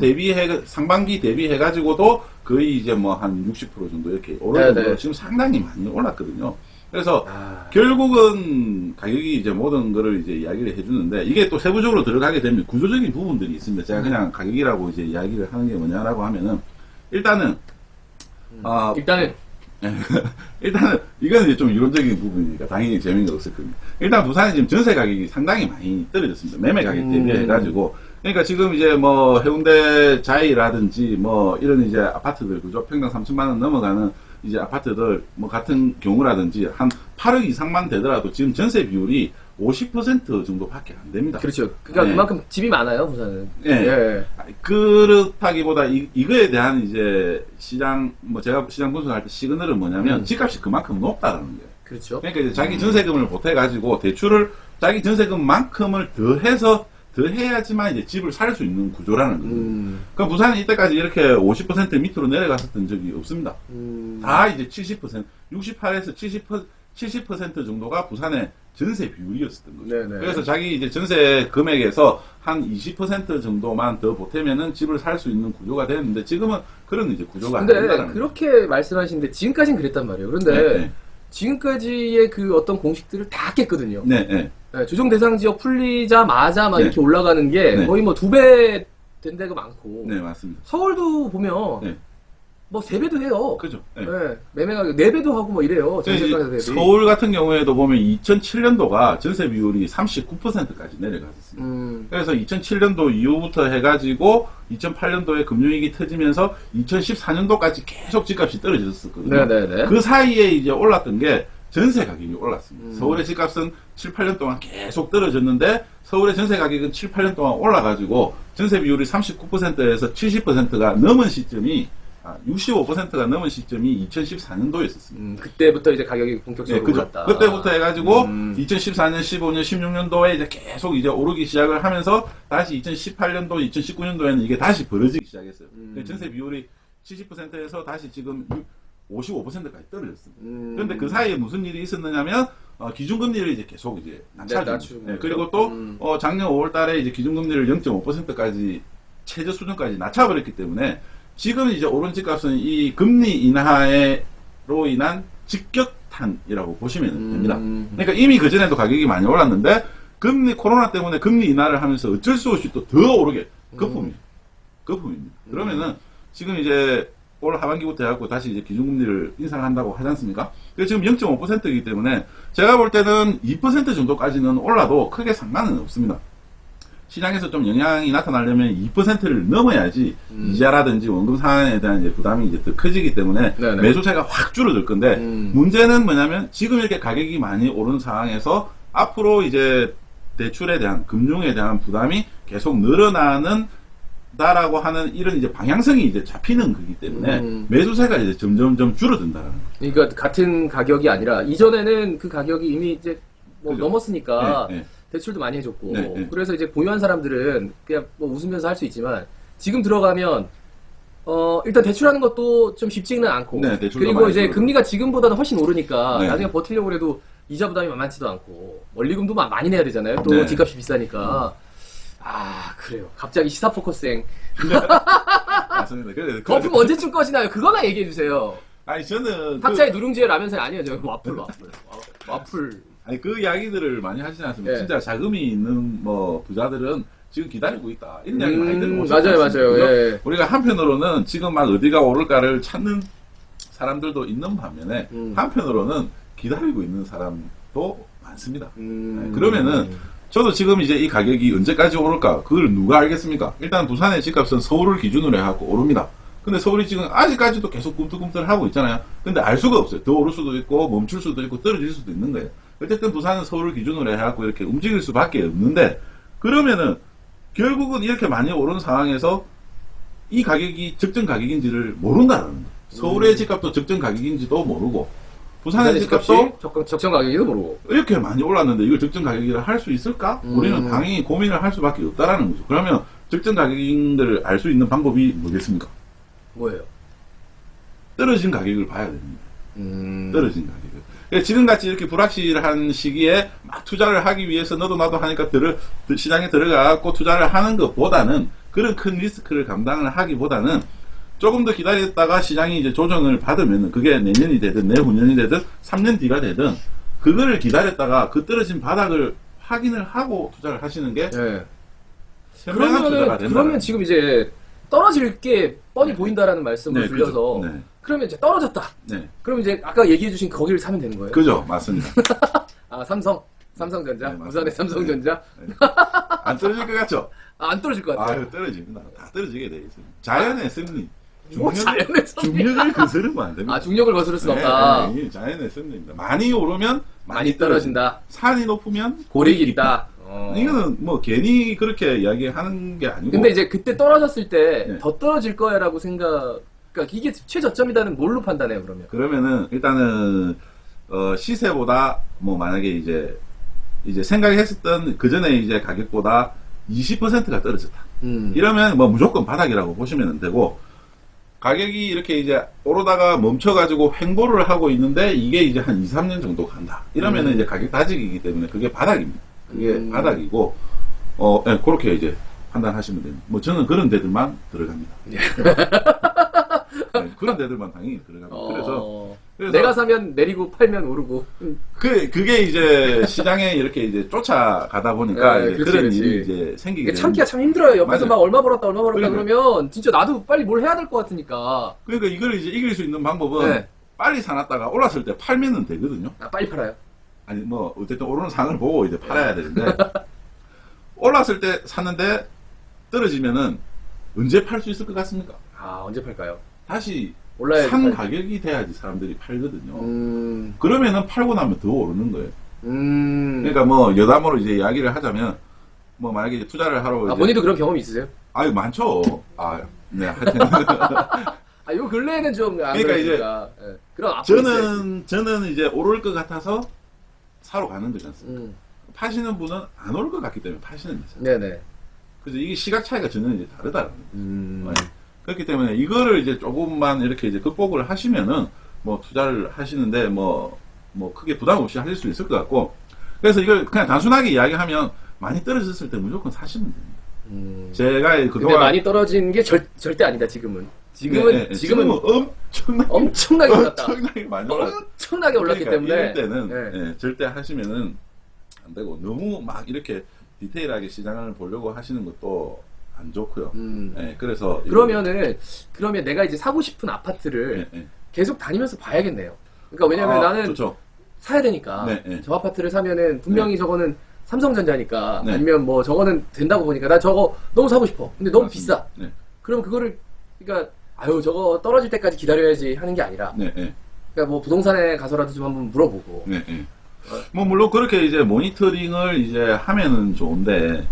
상반기 대비해가지고도 거의 이제 뭐 한 60% 정도 이렇게 오를 정도로 지금 상당히 많이 올랐거든요. 그래서 결국은 가격이 이제 모든 거를 이제 이야기를 해주는데 이게 또 세부적으로 들어가게 되면 구조적인 부분들이 있습니다. 제가 그냥 가격이라고 이제 이야기를 하는 게 뭐냐라고 하면은 일단은 일단은 이거는 이제 좀 이론적인 부분이니까 당연히 재미가 없을 겁니다. 일단 부산에 지금 전세 가격이 상당히 많이 떨어졌습니다. 매매 가격 대비해가지고. 그러니까 지금 이제 뭐 해운대 자이라든지 뭐 이런 이제 아파트들 그죠? 평당 3천만 원 넘어가는 이제 아파트들 뭐 같은 경우라든지 한 8억 이상만 되더라도 지금 전세 비율이 50% 정도밖에 안 됩니다. 그렇죠. 그러니까 그만큼 집이 많아요, 부산은. 예. 그렇다기보다 이거에 대한 이제 시장 뭐 제가 시장 분석할 때 시그널은 뭐냐면 집값이 그만큼 높다라는 거예요. 그렇죠. 그러니까 이제 자기 전세금을 보태가지고 대출을 자기 전세금만큼을 더해야지만 이제 집을 살 수 있는 구조라는 거예요. 그럼 부산은 이때까지 이렇게 50% 밑으로 내려갔었던 적이 없습니다. 다 이제 70%, 68에서 70% 정도가 부산의 전세 비율이었었던 거죠. 네네. 그래서 자기 이제 전세 금액에서 한 20% 정도만 더 보태면은 집을 살 수 있는 구조가 됐는데 지금은 그런 이제 구조가 안 된다는 근데 그렇게 말씀하시는데 지금까지는 그랬단 말이에요. 그런데 지금까지의 그 어떤 공식들을 다 깼거든요. 네. 조정 대상 지역 풀리자마자 막 네. 이렇게 올라가는 게 네. 거의 뭐 2배 된 데가 많고. 네, 맞습니다. 서울도 보면 네. 뭐 3배도 해요. 그죠. 네. 매매 가격 4배도 하고 뭐 이래요. 전세가격 대비. 서울 같은 경우에도 보면 2007년도가 전세 비율이 39%까지 내려갔었습니다. 그래서 2007년도 이후부터 해가지고 2008년도에 금융위기 터지면서 2014년도까지 계속 집값이 떨어졌었거든요. 네네네. 그 사이에 이제 올랐던 게 전세 가격이 올랐습니다. 서울의 집값은 7, 8년 동안 계속 떨어졌는데 서울의 전세 가격은 7, 8년 동안 올라가지고 전세 비율이 39%에서 70%가 넘은 시점이 65%가 넘은 시점이 2014년도였었습니다. 그때부터 이제 가격이 본격적으로 올랐다. 그때부터 해가지고 2014년, 15년, 16년도에 이제 계속 이제 오르기 시작을 하면서 다시 2018년도, 2019년도에는 이게 다시 벌어지기 시작했어요. 전세 비율이 70%에서 다시 지금 55%까지 떨어졌습니다. 그런데 그 사이에 무슨 일이 있었느냐면 기준금리를 이제 계속 이제 낮춰주고 그리고 또 작년 5월달에 이제 기준금리를 0.5%까지 최저 수준까지 낮춰버렸기 때문에 지금 이제 오른 집값은 이 금리 인하로 인한 직격탄이라고 보시면 됩니다. 그러니까 이미 그 전에도 가격이 많이 올랐는데 코로나 때문에 금리 인하를 하면서 어쩔 수 없이 또 더 오르게 거품입니다. 그러면은 지금 이제 올 하반기부터 해갖고 다시 이제 기준금리를 인상한다고 하지 않습니까? 그래서 지금 0.5%이기 때문에 제가 볼 때는 2% 정도까지는 올라도 크게 상관은 없습니다. 시장에서 좀 영향이 나타나려면 2%를 넘어야지 이자라든지 원금 상환에 대한 이제 부담이 이제 더 커지기 때문에 네네. 매수세가 확 줄어들 건데 문제는 뭐냐면 지금 이렇게 가격이 많이 오른 상황에서 앞으로 이제 대출에 대한 금융에 대한 부담이 계속 늘어나는 다라고 하는 이런 이제 방향성이 이제 잡히는 거기 때문에 매수세가 이제 점점점 줄어든다라는 거죠. 그러니까 같은 가격이 아니라 이전에는 그 가격이 이미 이제 뭐 그죠. 넘었으니까 네. 대출도 많이 해줬고 네. 그래서 이제 보유한 사람들은 그냥 뭐 웃으면서 할 수 있지만 지금 들어가면 일단 대출하는 것도 좀 쉽지는 않고 네, 대출도 그리고 많이 이제 줄어들고. 금리가 지금보다는 훨씬 오르니까 네. 나중에 버티려고 해도 이자 부담이 만만치도 않고 원리금도 많이 내야 되잖아요. 또 네. 집값이 비싸니까. 그래요. 갑자기 시사 포커스행. 맞습니다. 거품 언제쯤 꺼지나요? 그거나 얘기해 주세요. 아니 저는 각자의 누룽지에 라면살 아니에요. 저 와플. 아니 그 이야기들을 많이 하시지 않습니까? 네. 진짜 자금이 있는 뭐 부자들은 지금 기다리고 있다. 이런 이야기 많이 들고 맞아요. 예. 우리가 한편으로는 지금 막 어디가 오를까를 찾는 사람들도 있는 반면에 한편으로는 기다리고 있는 사람도 많습니다. 네, 그러면은 저도 지금 이제 이 가격이 언제까지 오를까 그걸 누가 알겠습니까? 일단 부산의 집값은 서울을 기준으로 해갖고 오릅니다. 근데 서울이 지금 아직까지도 계속 꿈틀꿈틀 하고 있잖아요. 근데 알 수가 없어요. 더 오를 수도 있고 멈출 수도 있고 떨어질 수도 있는 거예요. 어쨌든 부산은 서울을 기준으로 해갖고 이렇게 움직일 수밖에 없는데 그러면은 결국은 이렇게 많이 오른 상황에서 이 가격이 적정 가격인지를 모른다는 거예요. 서울의 집값도 적정 가격인지도 모르고 부산의 집값도 적정 가격이도 모르고 이렇게 많이 올랐는데 이걸 적정 가격이라 할 수 있을까? 우리는 당연히 고민을 할 수밖에 없다라는 거죠. 그러면 적정 가격인 걸 알 수 있는 방법이 뭐겠습니까? 뭐예요? 떨어진 가격을 봐야 됩니다. 떨어진 가격을. 그러니까 지금같이 이렇게 불확실한 시기에 막 투자를 하기 위해서 너도 나도 하니까 시장에 들어가고 투자를 하는 것보다는 그런 큰 리스크를 감당을 하기보다는 조금 더 기다렸다가 시장이 이제 조정을 받으면 그게 내년이 되든 내후년이 되든 3년 뒤가 되든 그거를 기다렸다가 그 떨어진 바닥을 확인을 하고 투자를 하시는 게 네. 현명한 투자가 된다. 그러면 지금 이제 떨어질 게 뻔히 보인다라는 말씀을 네, 들려서 그죠. 네. 그러면 이제 떨어졌다. 네. 그럼 이제 아까 얘기해주신 거기를 사면 되는 거예요? 그죠, 맞습니다. 아 삼성전자, 네, 맞습니다. 부산의 삼성전자. 안 떨어질 것 같죠? 아, 안 떨어질 것 같아요. 아유, 떨어집니다. 다 떨어지게 돼 있어요. 자연의 승리. 뭐 자연의 승리? 중력을 거스르면 안 됩니다. 아 중력을 거스를 수 네, 없다. 네, 이게 자연의 승리입니다. 많이 오르면 많이 떨어진다. 산이 높으면 고리기 있다. 어. 이거는 뭐 괜히 그렇게 이야기하는 게 아니고. 근데 이제 그때 떨어졌을 때 네. 더 떨어질 거야라고 생각. 그러니까 이게 최저점이다는 뭘로 판단해요 그러면? 그러면은 일단은 시세보다 뭐 만약에 이제 생각했었던 그 전에 이제 가격보다 20%가 떨어졌다. 이러면 뭐 무조건 바닥이라고 보시면 되고, 가격이 이렇게 이제 오르다가 멈춰가지고 횡보를 하고 있는데 이게 이제 한 2, 3년 정도 간다. 이러면은 이제 가격 다지기이기 때문에 그게 바닥입니다. 그게 바닥이고, 예, 그렇게 이제 판단하시면 됩니다. 뭐 저는 그런 데들만 들어갑니다. 네, 그런 데들만 당연히 들어갑니다. 그래서 내가 사면 내리고 팔면 오르고. 그게 이제 시장에 이렇게 이제 쫓아가다 보니까 네, 이제 그렇지, 그런 그렇지. 일이 이제 생기게 이게 되는 참기가 참 힘들어요. 옆에서 맞아요. 막 얼마 벌었다 그러니까. 그러면 진짜 나도 빨리 뭘 해야 될 것 같으니까. 그러니까 이걸 이제 이길 수 있는 방법은 네. 빨리 사놨다가 올랐을 때 팔면은 되거든요. 아 빨리 팔아요. 아니 뭐 어쨌든 오르는 상을 보고 이제 팔아야 되는데 올랐을 때 샀는데 떨어지면은 언제 팔 수 있을 것 같습니까? 아 언제 팔까요? 다시 올라야지 산 팔지. 가격이 돼야지 사람들이 팔거든요. 그러면은 팔고 나면 더 오르는 거예요. 그러니까 뭐 여담으로 이제 이야기를 하자면 뭐 만약에 이제 투자를 하러 아 이제 본인도 그런 경험이 있으세요? 아유 많죠. 아, 네 하여튼 아 요 근래에는 좀 안 그러니까 이제 그러니까. 예. 그럼 앞으로 있어야지. 저는 이제 오를 것 같아서 사러 가는 거지 않습니까? 음. 파시는 분은 안 오를 것 같기 때문에 파시는 거죠. 네네. 그래서 이게 시각 차이가 전혀 이제 다르다는 거죠. 네. 그렇기 때문에 이거를 이제 조금만 이렇게 이제 극복을 하시면은 뭐 투자를 하시는데 뭐 크게 부담 없이 하실 수 있을 것 같고, 그래서 이걸 그냥 단순하게 이야기하면 많이 떨어졌을 때 무조건 사시면 됩니다. 제가 근데 그동안 많이 떨어진 게 절대 아니다 지금은. 지금은 지금은 엄청나게 올랐다. 엄청나게 많이 올랐다. 엄청나게 올랐기 그러니까 때문에. 이럴 때는 네. 예, 절대 하시면은 안 되고, 너무 막 이렇게 디테일하게 시장을 보려고 하시는 것도 안 좋고요. 예, 그래서 그러면 내가 이제 사고 싶은 아파트를 예, 예. 계속 다니면서 봐야겠네요. 그러니까 왜냐면 나는 그렇죠. 사야 되니까 네, 네. 저 아파트를 사면은 분명히 저거는 삼성전자니까 네. 아니면 뭐 저거는 된다고 보니까 나 저거 너무 사고 싶어. 근데 너무 맞습니다. 비싸. 네, 그럼 그거를 그러니까 아유 저거 떨어질 때까지 기다려야지 하는 게 아니라 네, 네. 그러니까 뭐 부동산에 가서라도 좀 한번 물어보고. 네, 네. 뭐 물론 그렇게 이제 모니터링을 이제 하면은 좋은데,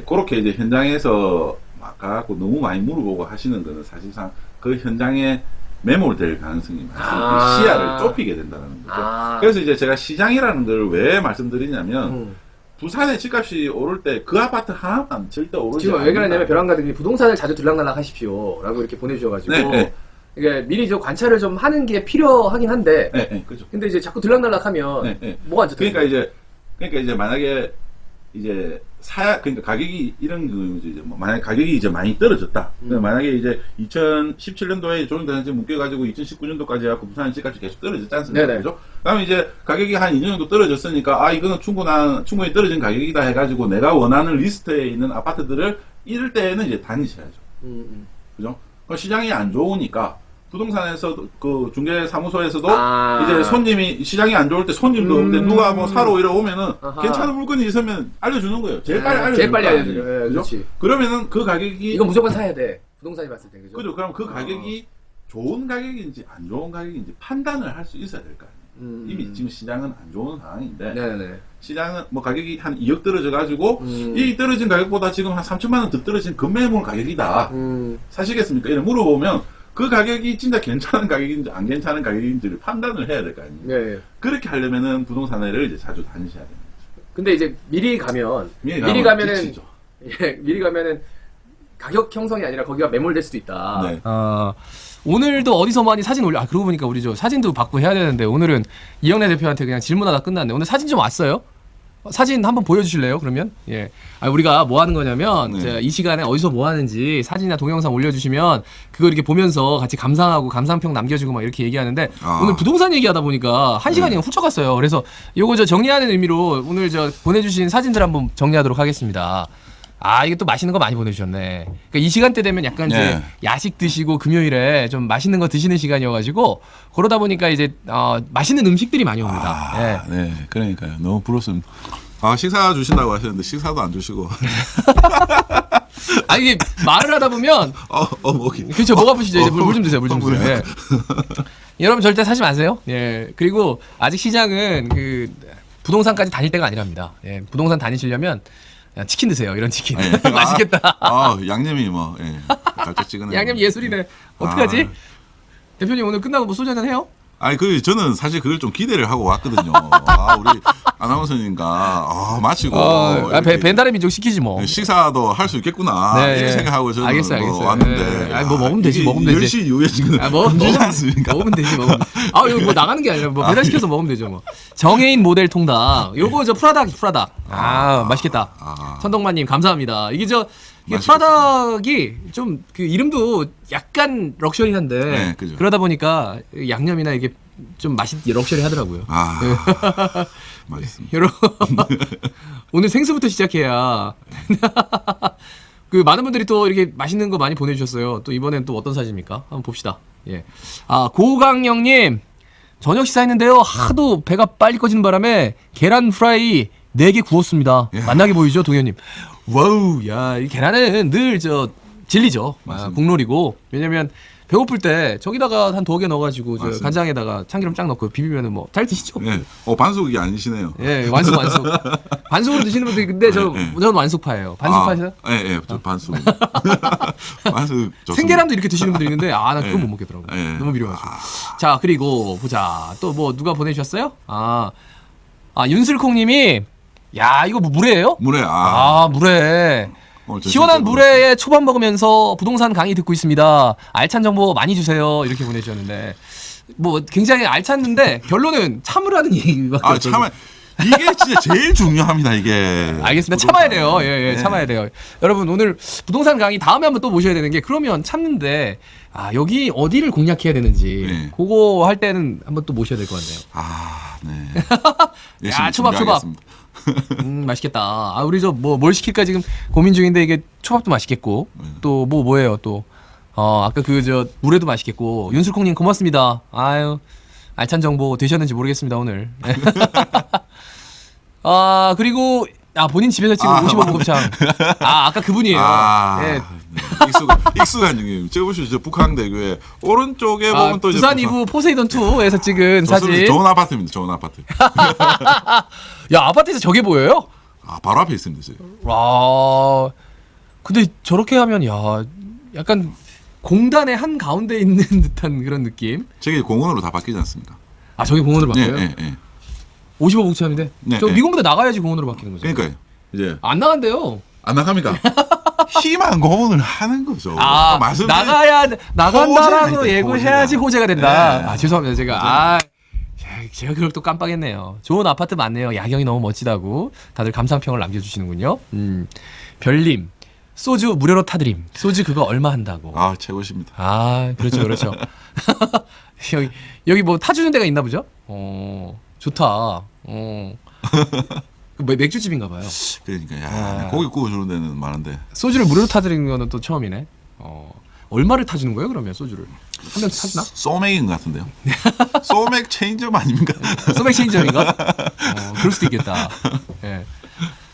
그렇게 이제 현장에서 막 가갖고 너무 많이 물어보고 하시는 거는 사실상 그 현장에 매몰될 가능성이 많습니다. 시야를 좁히게 된다는 거죠. 그래서 이제 제가 시장이라는 걸 왜 말씀드리냐면, 부산의 집값이 오를 때 그 아파트 하나만 절대 오르지 지금 왜 않는다. 그러냐면 벼랑가들이 부동산을 자주 들락날락 하십시오 라고 이렇게 보내주셔가지고 네, 네. 그러니까 미리 좀 관찰을 좀 하는 게 필요하긴 한데 네, 네, 그죠. 근데 이제 자꾸 들락날락하면 네, 네. 뭐가 안 좋다. 그러니까 이제 만약에 이제 그러니까 가격이 이런 거죠. 이제 뭐 만약 가격이 이제 많이 떨어졌다. 그러니까 만약에 이제 2017년도에 조정단지 묶여가지고 2019년도까지 해갖고 부산 집값이 계속 떨어졌지 않습니까? 네네. 그죠? 그다음에 이제 가격이 한 2년 정도 떨어졌으니까 이거는 충분히 떨어진 가격이다 해가지고 내가 원하는 리스트에 있는 아파트들을 이럴 때는 이제 다니셔야죠. 그죠? 그 시장이 안 좋으니까 부동산에서 그 중개사무소에서도 이제 시장이 안 좋을 때 손님도 없는데 누가 뭐 사러 이러오면은 아하. 괜찮은 물건이 있으면 알려주는 거예요. 제일 빨리 알려주는 제일 빨리 거 알려주는 아니에요. 거예요. 그죠? 그렇지. 그러면은 그 가격이 이거 무조건 사야 돼. 부동산이 봤을 때 그죠? 그죠? 그럼 그 가격이 좋은 가격인지 안 좋은 가격인지 판단을 할 수 있어야 될 거 아니에요. 이미 지금 시장은 안 좋은 상황인데 네네. 시장은 뭐 가격이 한 2억 떨어져 가지고 이 떨어진 가격보다 지금 한 3천만 원 더 떨어진 급매물 가격이다. 사시겠습니까? 이래 물어보면 그 가격이 진짜 괜찮은 가격인지 안 괜찮은 가격인지를 판단을 해야 될 거 아니에요. 네. 그렇게 하려면은 부동산회를 이제 자주 다니셔야 됩니다. 근데 이제 미리 가면은 지치죠. 예, 미리 가면은 가격 형성이 아니라 거기가 매몰될 수도 있다. 네. 오늘도 어디서 많이 사진 올려. 그러고 보니까 우리 저 사진도 받고 해야 되는데 오늘은 이영래 대표한테 그냥 질문하다 끝났네. 오늘 사진 좀 왔어요? 사진 한번 보여주실래요? 그러면 예. 우리가 뭐 하는 거냐면 네. 이 시간에 어디서 뭐 하는지 사진이나 동영상 올려주시면 그거 이렇게 보면서 같이 감상하고 감상평 남겨주고 막 이렇게 얘기하는데 오늘 부동산 얘기하다 보니까 한 시간이 훌쩍 갔어요. 그래서 요거 저 정리하는 의미로 오늘 저 보내주신 사진들 한번 정리하도록 하겠습니다. 이게 또 맛있는 거 많이 보내주셨네. 그러니까 이 시간대 되면 약간 이제 네. 야식 드시고 금요일에 좀 맛있는 거 드시는 시간이어가지고 그러다 보니까 이제 맛있는 음식들이 많이 옵니다. 예. 네, 그러니까요. 너무 부럽습니다. 식사 주신다고 하셨는데 식사도 안 주시고. 이게 말을 하다 보면 목이. 그렇죠. 목 아프시죠? 이제 물 좀 드세요. 물 좀 드세요. 그래요? 예. 여러분 절대 사지 마세요. 예. 그리고 아직 시장은 그 부동산까지 다닐 때가 아니랍니다. 예. 부동산 다니시려면 그냥 치킨 드세요. 이런 치킨. 네. 맛있겠다. 양념이 뭐 달짝지근해. 양념 예술이네. 어떡하지? 대표님 오늘 끝나고 뭐 소주 한잔 해요? 저는 사실 그걸 좀 기대를 하고 왔거든요. 우리 아나운서님과 마치고 이렇게 벤다레 민족 시키지 뭐. 식사도 할 수 있겠구나 네, 이렇게 예. 생각하고 저는 알겠어요. 왔는데 네. 뭐 먹으면 되지, 이게 먹으면 되지. 10시 이후에 지금 힘들지 않습니까? 먹으면 되지, 먹으면. 이거 뭐 나가는 게 아니라 뭐 배달시켜서 먹으면 되죠, 뭐. 정혜인 모델 통닭. 요거 저 프라닭. 맛있겠다. 천덕만님, 감사합니다. 이게 맛있겠다. 프라닭이 좀 그 이름도 약간 럭셔리한데. 네, 그죠. 그러다 보니까 양념이나 이게 좀 럭셔리 하더라고요. 맛있습니다. 여러분, 오늘 생수부터 시작해야. 그 많은 분들이 또 이렇게 맛있는 거 많이 보내주셨어요. 또 이번엔 또 어떤 사진입니까? 한번 봅시다. 예. 고강영님, 저녁 식사했는데요. 하도 배가 빨리 꺼지는 바람에 계란 프라이 4개 구웠습니다. 야. 만나게 보이죠, 동현님? 와우, 야, 이 계란은 늘 진리죠. 국룰이고. 왜냐면 배고플 때 저기다가 한 2개 넣어가지고 간장에다가 참기름 쫙 넣고 비비면은 뭐 잘 드시죠? 네. 반숙이 아니시네요. 예, 완숙. 반숙으로 드시는 분들이 근데 저는 완숙파예요. 반숙파세요? 네, 저 반숙. 반숙 좋습니다. 생계란도 이렇게 드시는 분들이 있는데 나 그거 못 먹겠더라고요. 네. 너무 미려가지고. 자, 그리고 보자. 또 뭐 누가 보내주셨어요? 윤슬콩님이 야 이거 뭐 물회예요? 물에 물회. 저 시원한 진짜 물회에 초밥 먹으면서 부동산 강의 듣고 있습니다. 알찬 정보 많이 주세요. 이렇게 보내주셨는데 뭐 굉장히 알찼는데 결론은 참으라는 얘기밖에 참아. 이게 진짜 제일 중요합니다. 이게. 알겠습니다. 참아야 돼요. 예, 네. 참아야 돼요. 여러분 오늘 부동산 강의 다음에 한번 또 모셔야 되는 게 그러면 참는데 여기 어디를 공략해야 되는지 네. 그거 할 때는 한번 또 모셔야 될 것 같네요. 네. 야, 초밥. 맛있겠다. 우리 뭘 시킬까 지금 고민 중인데 이게 초밥도 맛있겠고 또 뭐예요 또 아까 물회도 맛있겠고 윤슬콩님 고맙습니다. 알찬 정보 되셨는지 모르겠습니다 오늘. 그리고 본인 집에서 찍은 55 곱창. 아까 그분이에요. 네. 익숙한 중이에요. 제가 보시죠. 북한대교에 오른쪽에 보면 또 부산 2부 포세이돈 2에서 찍은 사진. 좋은 아파트입니다. 좋은 아파트. 야, 아파트에서 저게 보여요? 바로 앞에 있습니다. 지금. 와. 근데 저렇게 하면 약간 공단의 한 가운데 있는 듯한 그런 느낌. 저게 공원으로 다 바뀌지 않습니까? 저게 공원으로 바뀌어요? 네. 55 복잡인데. 네, 저 네. 미군부대 나가야지 공원으로 바뀌는 거죠. 그러니까요. 이제 안 나간대요. 안 나갑니까? 희망 고문을 하는 거죠. 나간다라고 호재가 예고해야지 있다, 호재가 된다. 네. 죄송합니다. 제가 그걸 또 깜빡했네요. 좋은 아파트 많네요. 야경이 너무 멋지다고 다들 감상평을 남겨주시는군요. 별님 소주 무료로 타드림. 소주 그거 얼마 한다고. 최고십니다. 그렇죠. 여기 뭐 타주는 데가 있나 보죠? 좋다. 맥주집인가 봐요. 그러니까 고기 구워주는 데는 많은데 소주를 무료로 타드리는 거는 또 처음이네. 얼마를 타주는 거예요? 그러면 소주를 한 명 타주나? 소맥인 것 같은데요. 소맥 체인점 아닙니까? 소맥 체인점인가? 그럴 수도 있겠다. 예.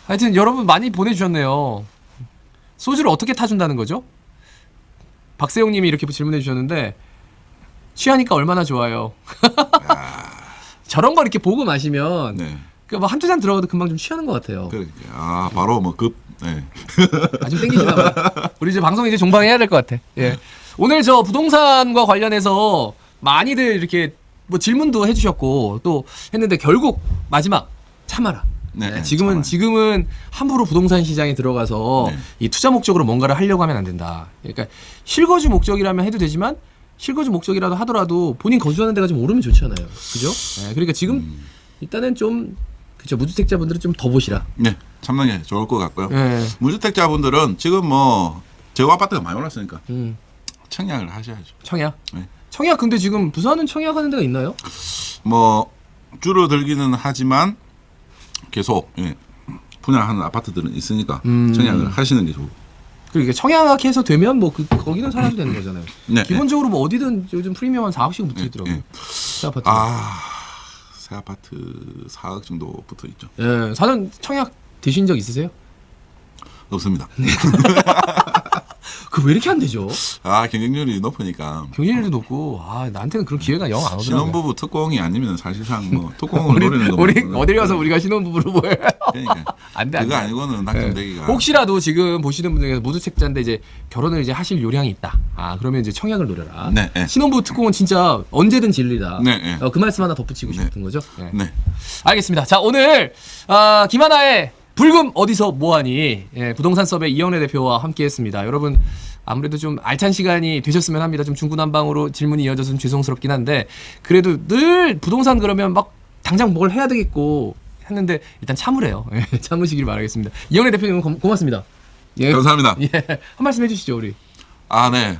하여튼 여러분 많이 보내주셨네요. 소주를 어떻게 타준다는 거죠? 박세용님이 이렇게 질문해 주셨는데 취하니까 얼마나 좋아요. 저런 거 이렇게 보고 마시면 네. 뭐 한두 잔 들어가도 금방 좀 취하는 것 같아요. 그러니까 바로 네. 좀 땡기시나 봐요. 우리 이제 방송 이제 종방해야 될 것 같아. 예. 오늘 저 부동산과 관련해서 많이들 이렇게 뭐 질문도 해주셨고 또 했는데 결국 마지막 참아라. 네, 지금은 함부로 부동산 시장에 들어가서 이 투자 목적으로 뭔가를 하려고 하면 안 된다. 그러니까 실거주 목적이라면 해도 되지만 실거주 목적이라도 하더라도 본인 거주하는 데가 좀 오르면 좋잖아요. 그죠? 네, 그러니까 지금 일단은 좀 그렇죠. 무주택자분들은 좀 더 보시라. 네, 참는 좋을 것 같고요. 네. 무주택자분들은 지금 뭐 재고 아파트가 많이 올랐으니까 청약을 하셔야죠. 청약. 네. 청약 근데 지금 부산은 청약하는 데가 있나요? 뭐 줄어들기는 하지만 계속 분양하는 아파트들은 있으니까 청약을 하시는 게 좋고. 그러니까 청약해서 되면 뭐 거기는 사람 되는 거잖아요. 네, 기본적으로 뭐 어디든 요즘 프리미엄 한 4억씩은 붙어 있더라고요. 네. 새 아파트. 새 아파트 4억 정도 붙어 있죠. 예, 사전 청약 되신 적 있으세요? 없습니다. 그 왜 이렇게 안 되죠? 경쟁률이 높으니까. 경쟁률도 높고 나한테는 그런 기회가 영 안 오더라고요. 신혼부부 특공이 아니면 사실상 뭐 특공을 노리는 거. 우리 어디 가서 우리가 신혼부부로 보여요? 그러니까 안 돼. 그거 아니고는 당첨되기가. 혹시라도 지금 보시는 분들 중에서 무주택자인데 이제 결혼을 이제 하실 요량이 있다. 그러면 이제 청약을 노려라. 네, 네. 신혼부부 특공은 진짜 언제든 진리다. 네, 네. 그 말씀 하나 덧붙이고 싶은 거죠. 네. 네. 알겠습니다. 자, 오늘 김하나의 불금 어디서 뭐하니 부동산 섭의 이영래 대표와 함께했습니다. 여러분 아무래도 좀 알찬 시간이 되셨으면 합니다. 좀 중구난방으로 질문이 이어져서 좀 죄송스럽긴 한데 그래도 늘 부동산 그러면 막 당장 뭘 해야 되겠고 했는데 일단 참으래요. 참으시길 바라겠습니다. 이영래 대표님 고맙습니다. 예. 감사합니다. 예. 한 말씀 해주시죠 우리. 네.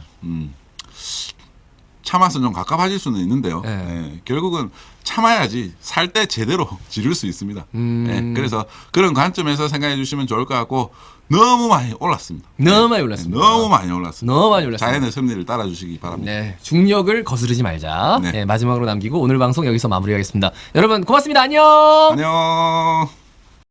참아서 좀 갑갑해질 수는 있는데요. 네. 결국은 참아야지 살 때 제대로 지를 수 있습니다. 그래서 그런 관점에서 생각해 주시면 좋을 것 같고 너무 많이 올랐습니다. 너무 많이 올랐습니다. 너무 많이 올랐습니다. 너무 많이 올랐습니다. 자연의 섭리를 따라주시기 바랍니다. 네, 중력을 거스르지 말자. 네. 마지막으로 남기고 오늘 방송 여기서 마무리하겠습니다. 여러분 고맙습니다. 안녕. 안녕.